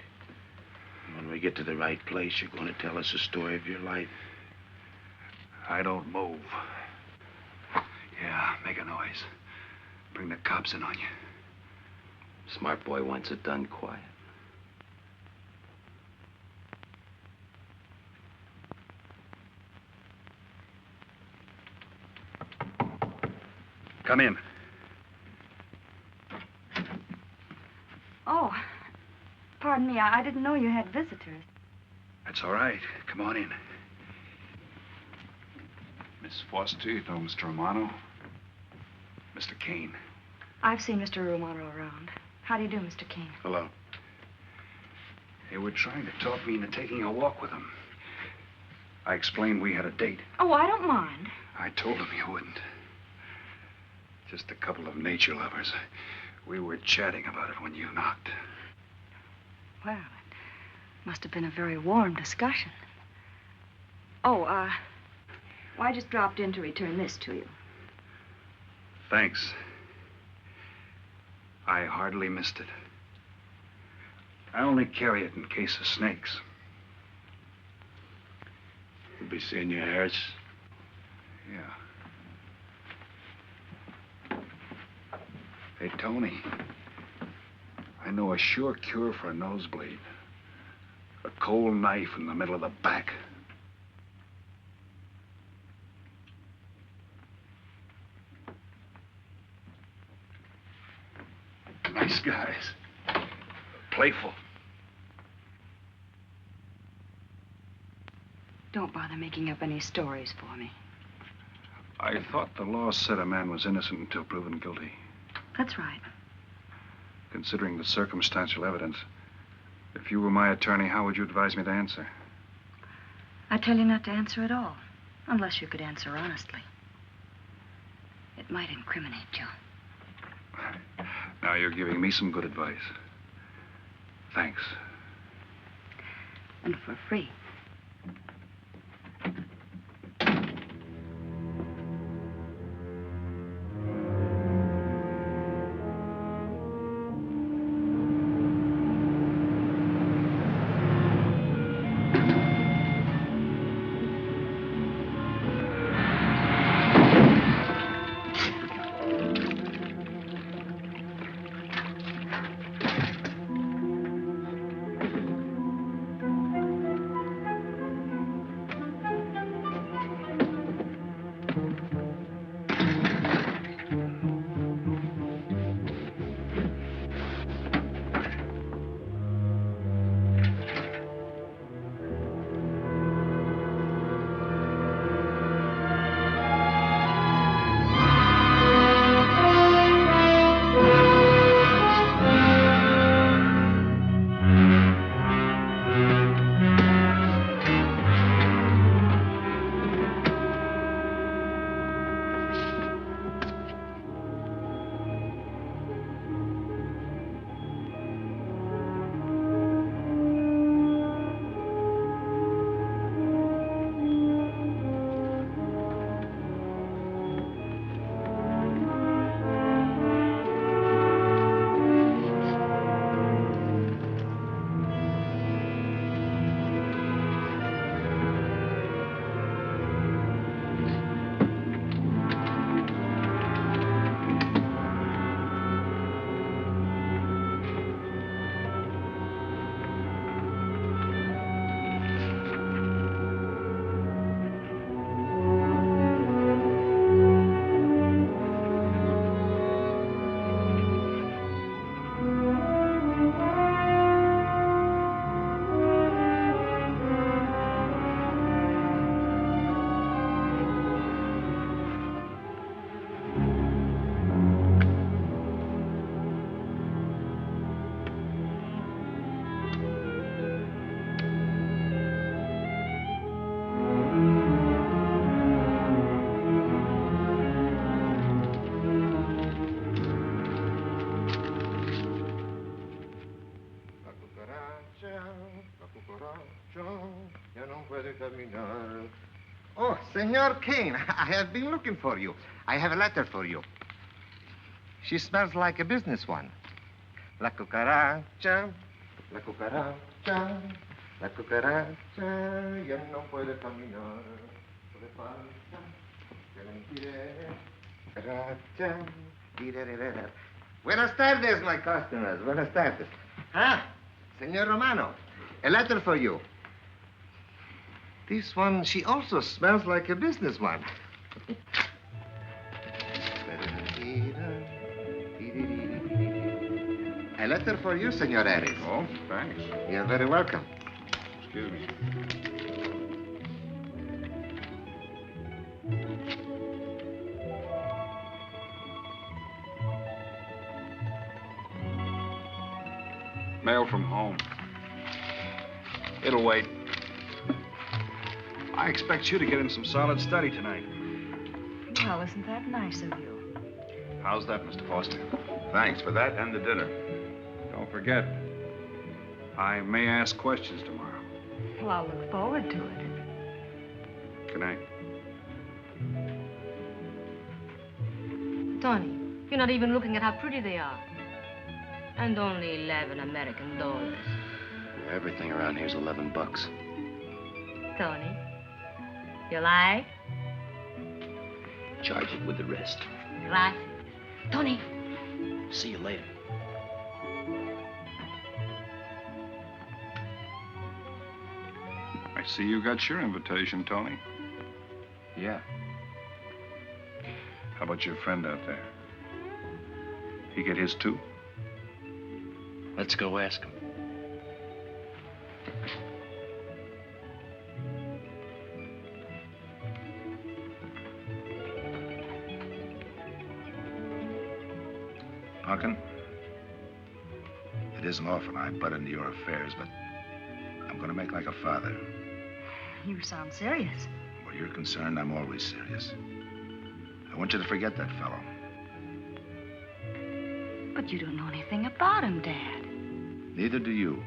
When we get to the right place, you're going to tell us the story of your life. I don't move. Yeah, make a noise. Bring the cops in on you. Smart boy wants it done quiet. Come in. Oh, pardon me. I didn't know you had visitors. That's all right. Come on in. Miss Foster, you know Mr. Romano? Mr. Kane. I've seen Mr. Romano around. How do you do, Mr. Kane? Hello. They were trying to talk me into taking a walk with him. I explained we had a date. Oh, I don't mind. I told him you wouldn't. Just a couple of nature lovers. We were chatting about it when you knocked. Well, it must have been a very warm discussion. Oh, well, I just dropped in to return this to you. Thanks. I hardly missed it. I only carry it in case of snakes. You'll be seeing your Harris. Yeah. Hey, Tony. I know a sure cure for a nosebleed. A cold knife in the middle of the back. Nice guys. Playful. Don't bother making up any stories for me. I thought the law said a man was innocent until proven guilty. That's right. Considering the circumstantial evidence, if you were my attorney, how would you advise me to answer? I tell you not to answer at all, unless you could answer honestly. It might incriminate you. Now you're giving me some good advice. Thanks. And for free. Oh, Senor Kane, I have been looking for you. I have a letter for you. She smells like a business one. La cucaracha, la cucaracha. La cucaracha ya no puede caminar. Le falta que le impide. Cucaracha. Dirererera. Buenas tardes, my customers. Buenas tardes. Ah, Senor Romano, a letter for you. This one, she also smells like a businessman. A letter for you, Senor Harris. Oh, thanks. You're very welcome. Excuse me. Mail from home. It'll wait. I expect you to get in some solid study tonight. Well, isn't that nice of you? How's that, Mr. Foster? Thanks for that and the dinner. Don't forget, I may ask questions tomorrow. Well, I'll look forward to it. Good night. Tony, you're not even looking at how pretty they are. And only 11 American dollars. Everything around here's $11. Tony, you like? Charge it with the rest. Gracias. Tony. See you later. I see you got your invitation, Tony. Yeah. How about your friend out there? He get his too? Let's go ask him. Punkin, it isn't often I butt into your affairs, but I'm going to make like a father. You sound serious. Where you're concerned, I'm always serious. I want you to forget that fellow. But you don't know anything about him, Dad. Neither do you.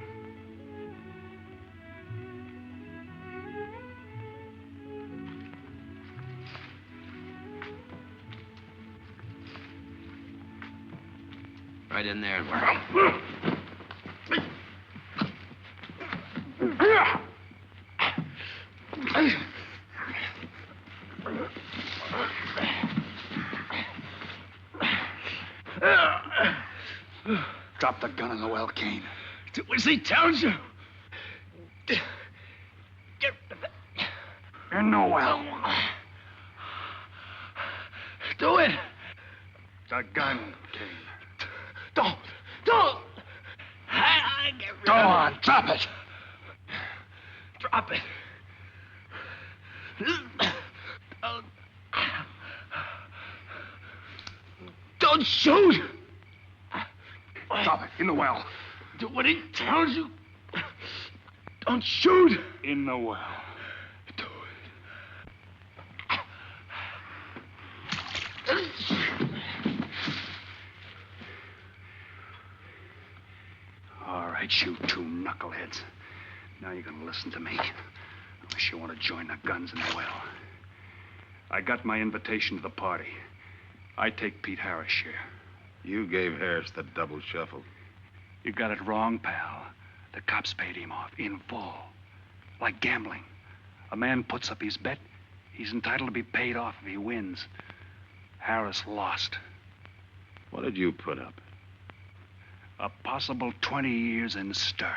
Right in there. Drop the gun in the well, Kane. Was he tells you? In the well. Do it. The gun, Kane. Don't. Go on, drop it. Drop it. Don't shoot. Drop it, in the well. Do what he tells you. Don't shoot. In the well. Do All right, you two knuckleheads. Now you're gonna listen to me. Unless you want to join the guns in the well. I got my invitation to the party. I take Pete Harris' share. You gave Harris the double shuffle. You got it wrong, pal. The cops paid him off in full. Like gambling. A man puts up his bet, he's entitled to be paid off if he wins. Harris lost. What did you put up? A possible 20 years in stir.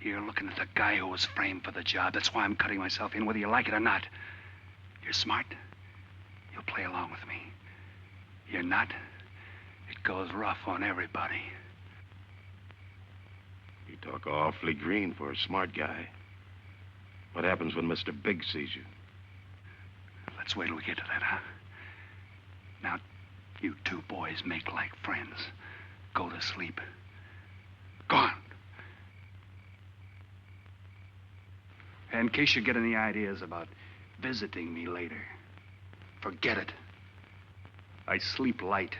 You're looking at the guy who was framed for the job. That's why I'm cutting myself in, whether you like it or not. You're smart. You'll play along with me. You're not. It goes rough on everybody. You talk awfully green for a smart guy. What happens when Mr. Big sees you? Let's wait till we get to that, huh? Now, you two boys make like friends. Go to sleep. Go on. In case you get any ideas about visiting me later, forget it. I sleep light.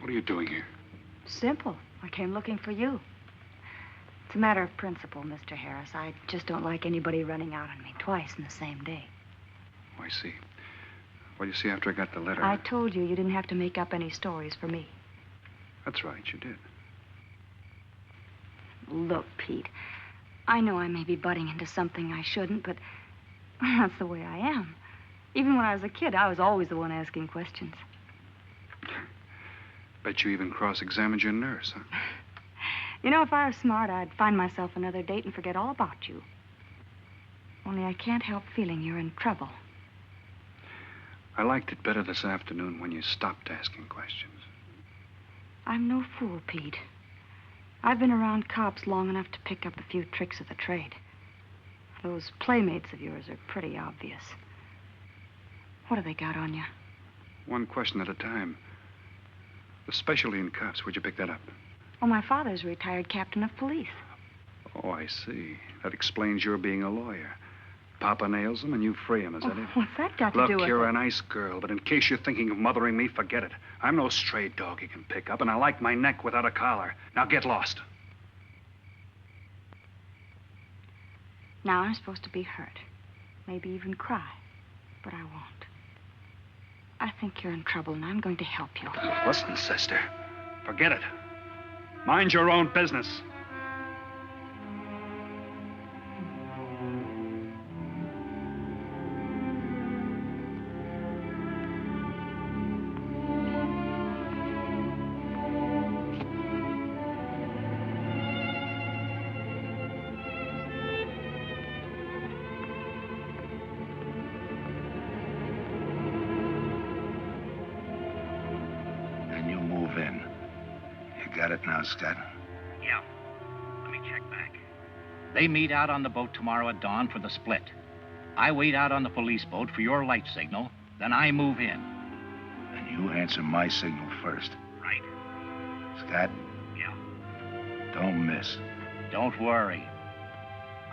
What are you doing here? Simple. I came looking for you. It's a matter of principle, Mr. Harris. I just don't like anybody running out on me twice in the same day. Oh, I see. Well, you see, after I got the letter... I told you didn't have to make up any stories for me. That's right, you did. Look, Pete, I know I may be butting into something I shouldn't, but that's the way I am. Even when I was a kid, I was always the one asking questions. Bet you even cross-examined your nurse, huh? You know, if I were smart, I'd find myself another date and forget all about you. Only I can't help feeling you're in trouble. I liked it better this afternoon when you stopped asking questions. I'm no fool, Pete. I've been around cops long enough to pick up a few tricks of the trade. Those playmates of yours are pretty obvious. What have they got on you? One question at a time. The specialty in cops, where'd you pick that up? Oh, my father's a retired captain of police. Oh, I see. That explains your being a lawyer. Papa nails them and you free him, is that it? What's that got to do with it? Look, you're a nice girl, but in case you're thinking of mothering me, forget it. I'm no stray dog you can pick up, and I like my neck without a collar. Now get lost. Now I'm supposed to be hurt. Maybe even cry. But I won't. I think you're in trouble, and I'm going to help you. Listen, sister. Forget it. Mind your own business. Scott? Yeah. Let me check back. They meet out on the boat tomorrow at dawn for the split. I wait out on the police boat for your light signal, then I move in. And you answer my signal first. Right. Scott? Yeah. Don't miss. Don't worry.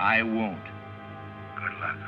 I won't. Good luck.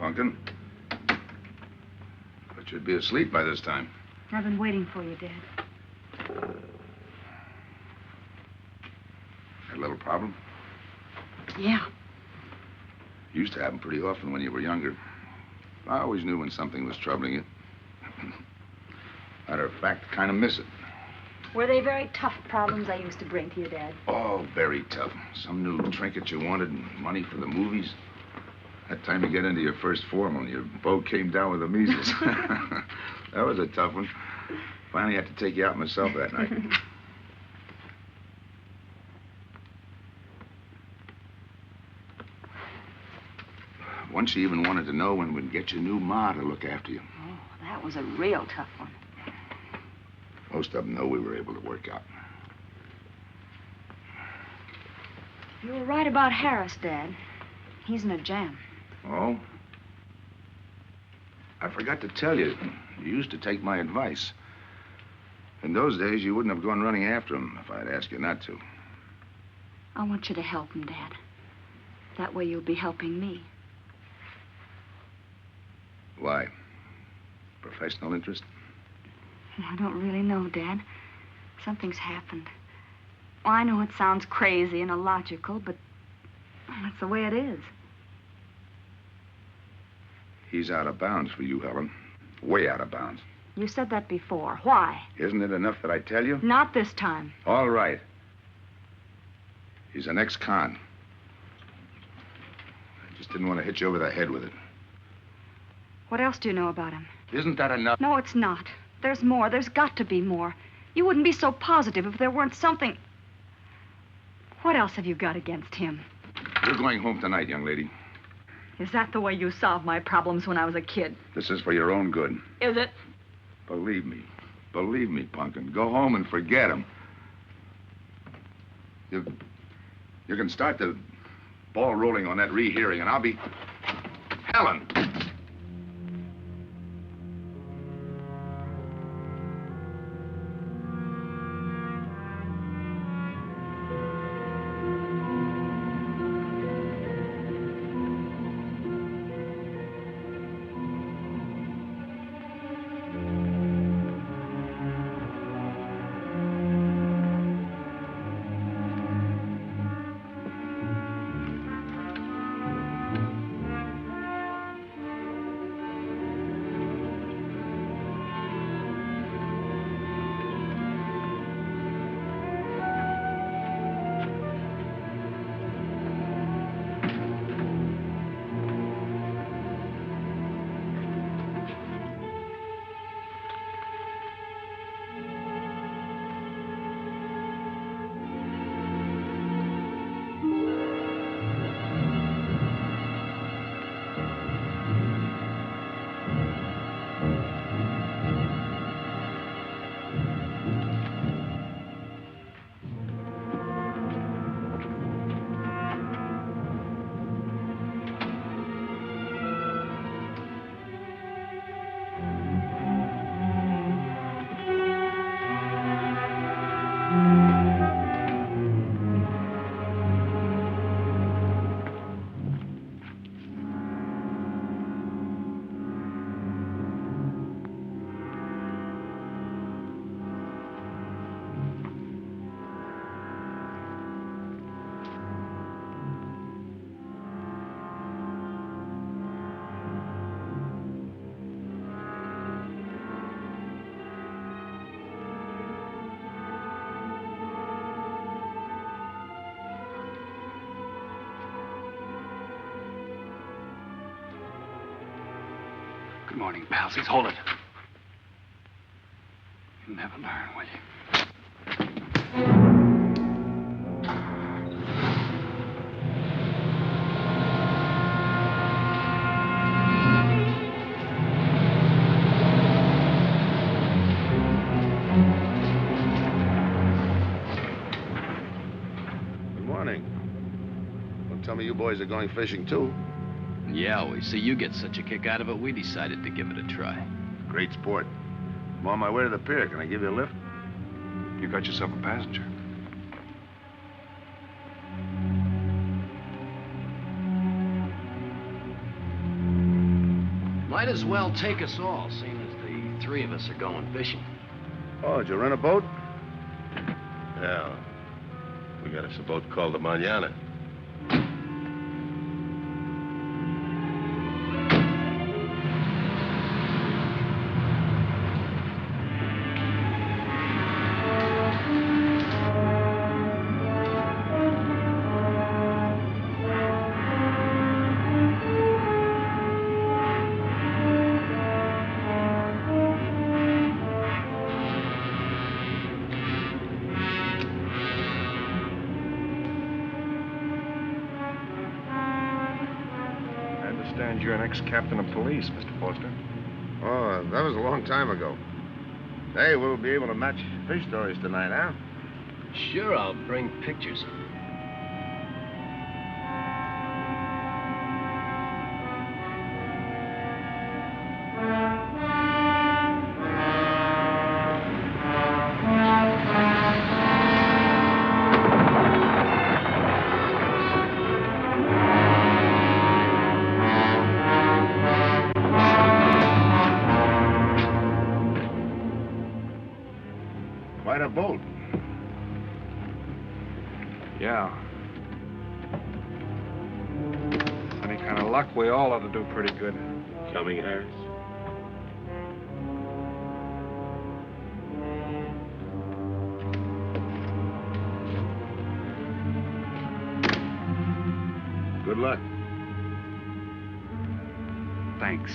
Pumpkin. But you'd be asleep by this time. I've been waiting for you, Dad. Had a little problem? Yeah. Used to happen pretty often when you were younger. I always knew when something was troubling you. Matter of fact, kind of miss it. Were they very tough problems I used to bring to you, Dad? Oh, very tough. Some new trinket you wanted and money for the movies. That time you get into your first formal, your boat came down with the measles. That was a tough one. Finally had to take you out myself that night. Once you even wanted to know when we'd get your new ma to look after you. Oh, that was a real tough one. Most of them know we were able to work out. You were right about Harris, Dad. He's in a jam. Oh? I forgot to tell you. You used to take my advice. In those days, you wouldn't have gone running after him if I'd asked you not to. I want you to help him, Dad. That way you'll be helping me. Why? Professional interest? I don't really know, Dad. Something's happened. Well, I know it sounds crazy and illogical, but that's the way it is. He's out of bounds for you, Helen. Way out of bounds. You said that before. Why? Isn't it enough that I tell you? Not this time. All right. He's an ex-con. I just didn't want to hit you over the head with it. What else do you know about him? Isn't that enough? No, it's not. There's more. There's got to be more. You wouldn't be so positive if there weren't something. What else have you got against him? You're going home tonight, young lady. Is that the way you solved my problems when I was a kid? This is for your own good. Is it? Believe me. Believe me, Punkin. Go home and forget him. You can start the ball rolling on that rehearing, and I'll be... Helen! Good morning, palsies. Hold it. You'll never learn, will you? Good morning. Don't tell me you boys are going fishing, too. Yeah, we see you get such a kick out of it, we decided to give it a try. Great sport. I'm on my way to the pier. Can I give you a lift? You got yourself a passenger. Might as well take us all, seeing as the three of us are going fishing. Oh, did you rent a boat? Yeah. We got us a boat called the Mañana. You're an ex-captain of police, Mr. Foster. Oh, that was a long time ago. Hey, we'll be able to match fish stories tonight, huh? Sure, I'll bring pictures. Quite a boat. Yeah. Any kind of luck, we all ought to do pretty good. Coming, Harris? Good luck. Thanks.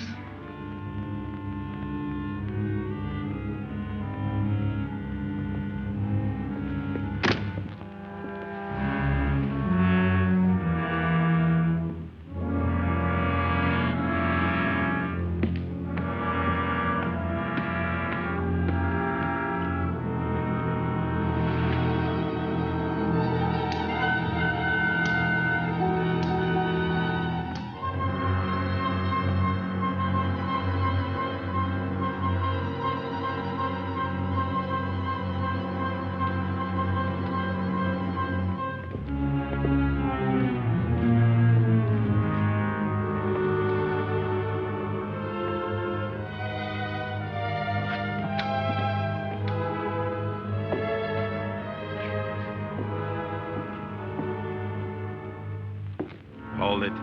hold it.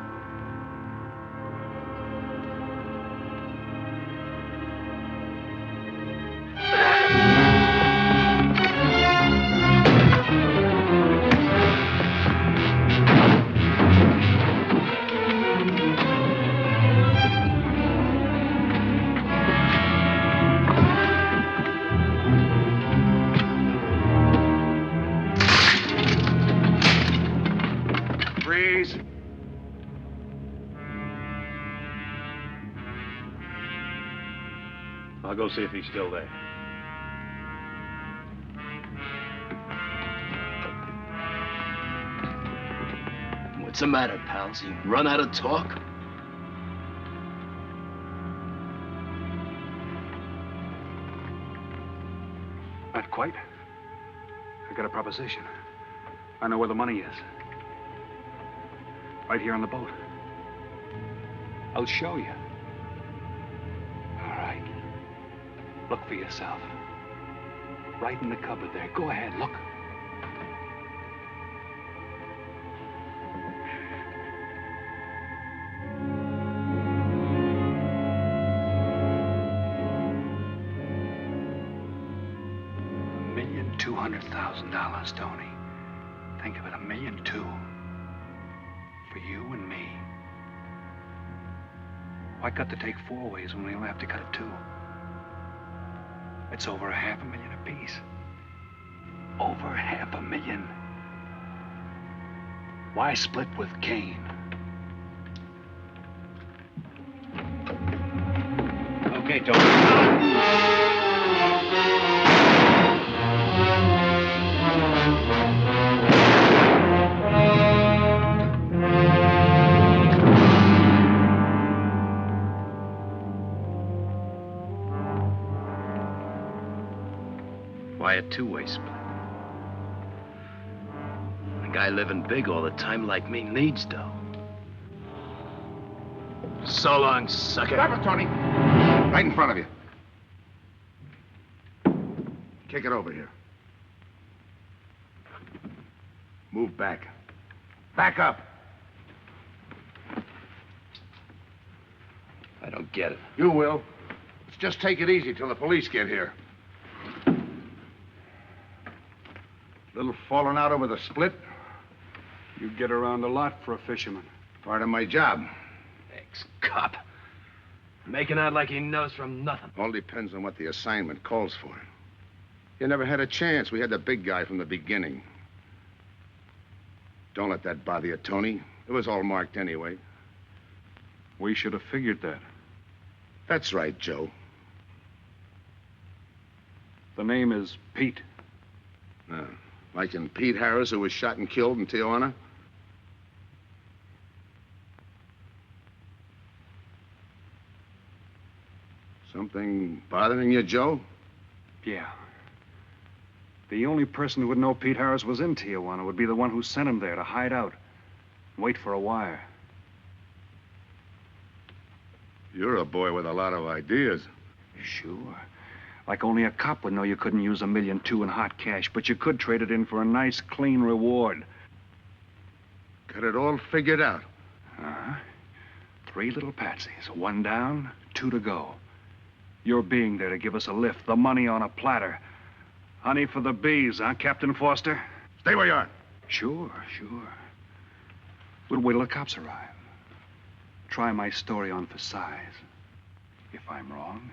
Freeze. I'll go see if he's still there. What's the matter, pals? You run out of talk? Not quite. I got a proposition. I know where the money is. Right here on the boat. I'll show you. All right. Look for yourself. Right in the cupboard there. Go ahead, look. $1,200,000, Tony. Think of it, $1.2 million. For you and me. Why cut the take 4 ways when we only have to cut it 2? It's over $500,000 apiece. Over $500,000. Why split with Kane? Okay, Tony. Why a two-way split? A guy living big all the time like me needs dough. So long, sucker. Stop it, Tony. Right in front of you. Kick it over here. Move back. Back up. I don't get it. You will. Let's just take it easy till the police get here. Little falling out over the split. You get around a lot for a fisherman. Part of my job. Ex-cop. Making out like he knows from nothing. All depends on what the assignment calls for. You never had a chance. We had the big guy from the beginning. Don't let that bother you, Tony. It was all marked anyway. We should have figured that. That's right, Joe. The name is Pete. Like in Pete Harris, who was shot and killed in Tijuana? Something bothering you, Joe? Yeah. The only person who would know Pete Harris was in Tijuana would be the one who sent him there to hide out. Wait for a wire. You're a boy with a lot of ideas. Sure. Like only a cop would know you couldn't use $1.2 million in hot cash, but you could trade it in for a nice, clean reward. Got it all figured out. 3 little patsies. 1 down, 2 to go. Your being there to give us a lift, the money on a platter. Honey for the bees, huh, Captain Foster? Stay where you are. Sure. We'll wait till the cops arrive. Try my story on for size. If I'm wrong,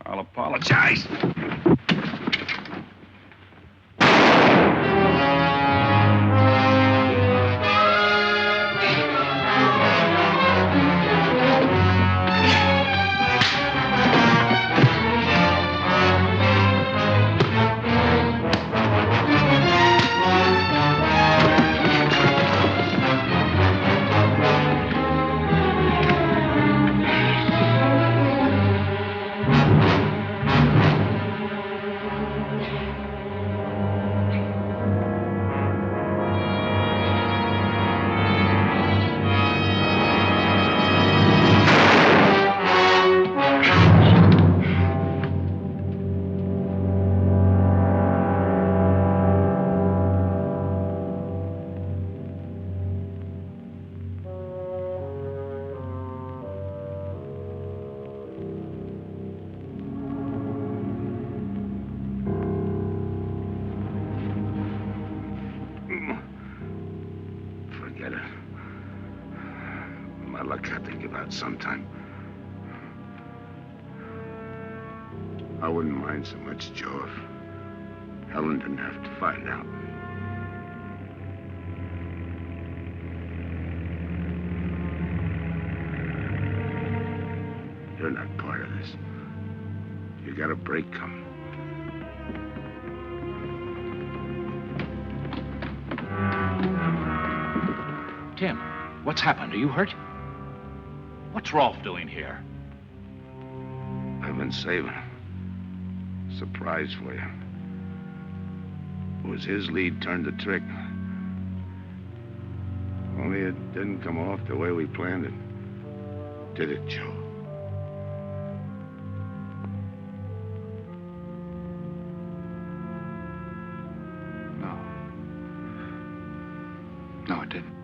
I'll apologize. luck had to give out sometime. I wouldn't mind so much, Joe, if Helen didn't have to find out. You're not part of this. You got a break coming. Tim, what's happened? Are you hurt? What's Rolfe doing here? I've been saving a surprise for you. It was his lead turned the trick. Only it didn't come off the way we planned it. Did it, Joe? No, it didn't.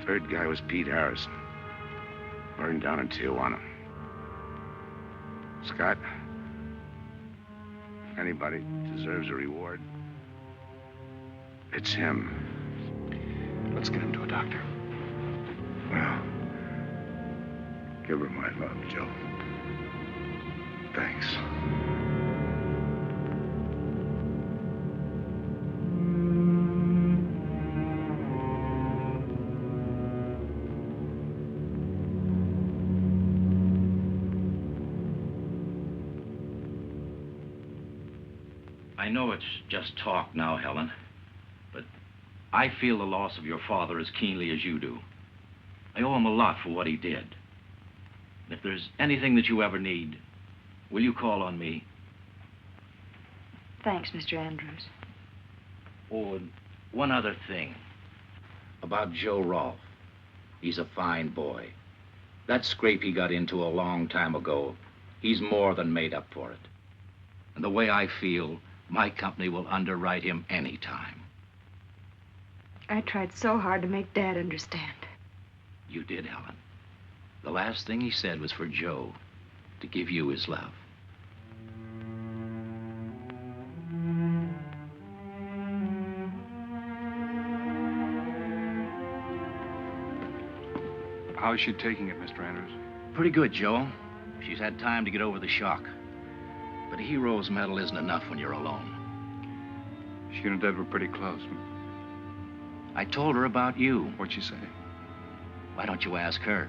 Third guy was Pete Harrison. Burned down in Tijuana. Scott, if anybody deserves a reward, it's him. Let's get him to a doctor. Well, give her my love, Joe. Thanks. I know it's just talk now, Helen, but I feel the loss of your father as keenly as you do. I owe him a lot for what he did. And if there's anything that you ever need, will you call on me? Thanks, Mr. Andrews. Oh, and one other thing. About Joe Rolfe. He's a fine boy. That scrape he got into a long time ago, he's more than made up for it. And the way I feel, my company will underwrite him any time. I tried so hard to make Dad understand. You did, Helen. The last thing he said was for Joe to give you his love. How is she taking it, Mr. Andrews? Pretty good, Joe. She's had time to get over the shock. But a hero's medal isn't enough when you're alone. She and her dad were pretty close. I told her about you. What'd she say? Why don't you ask her?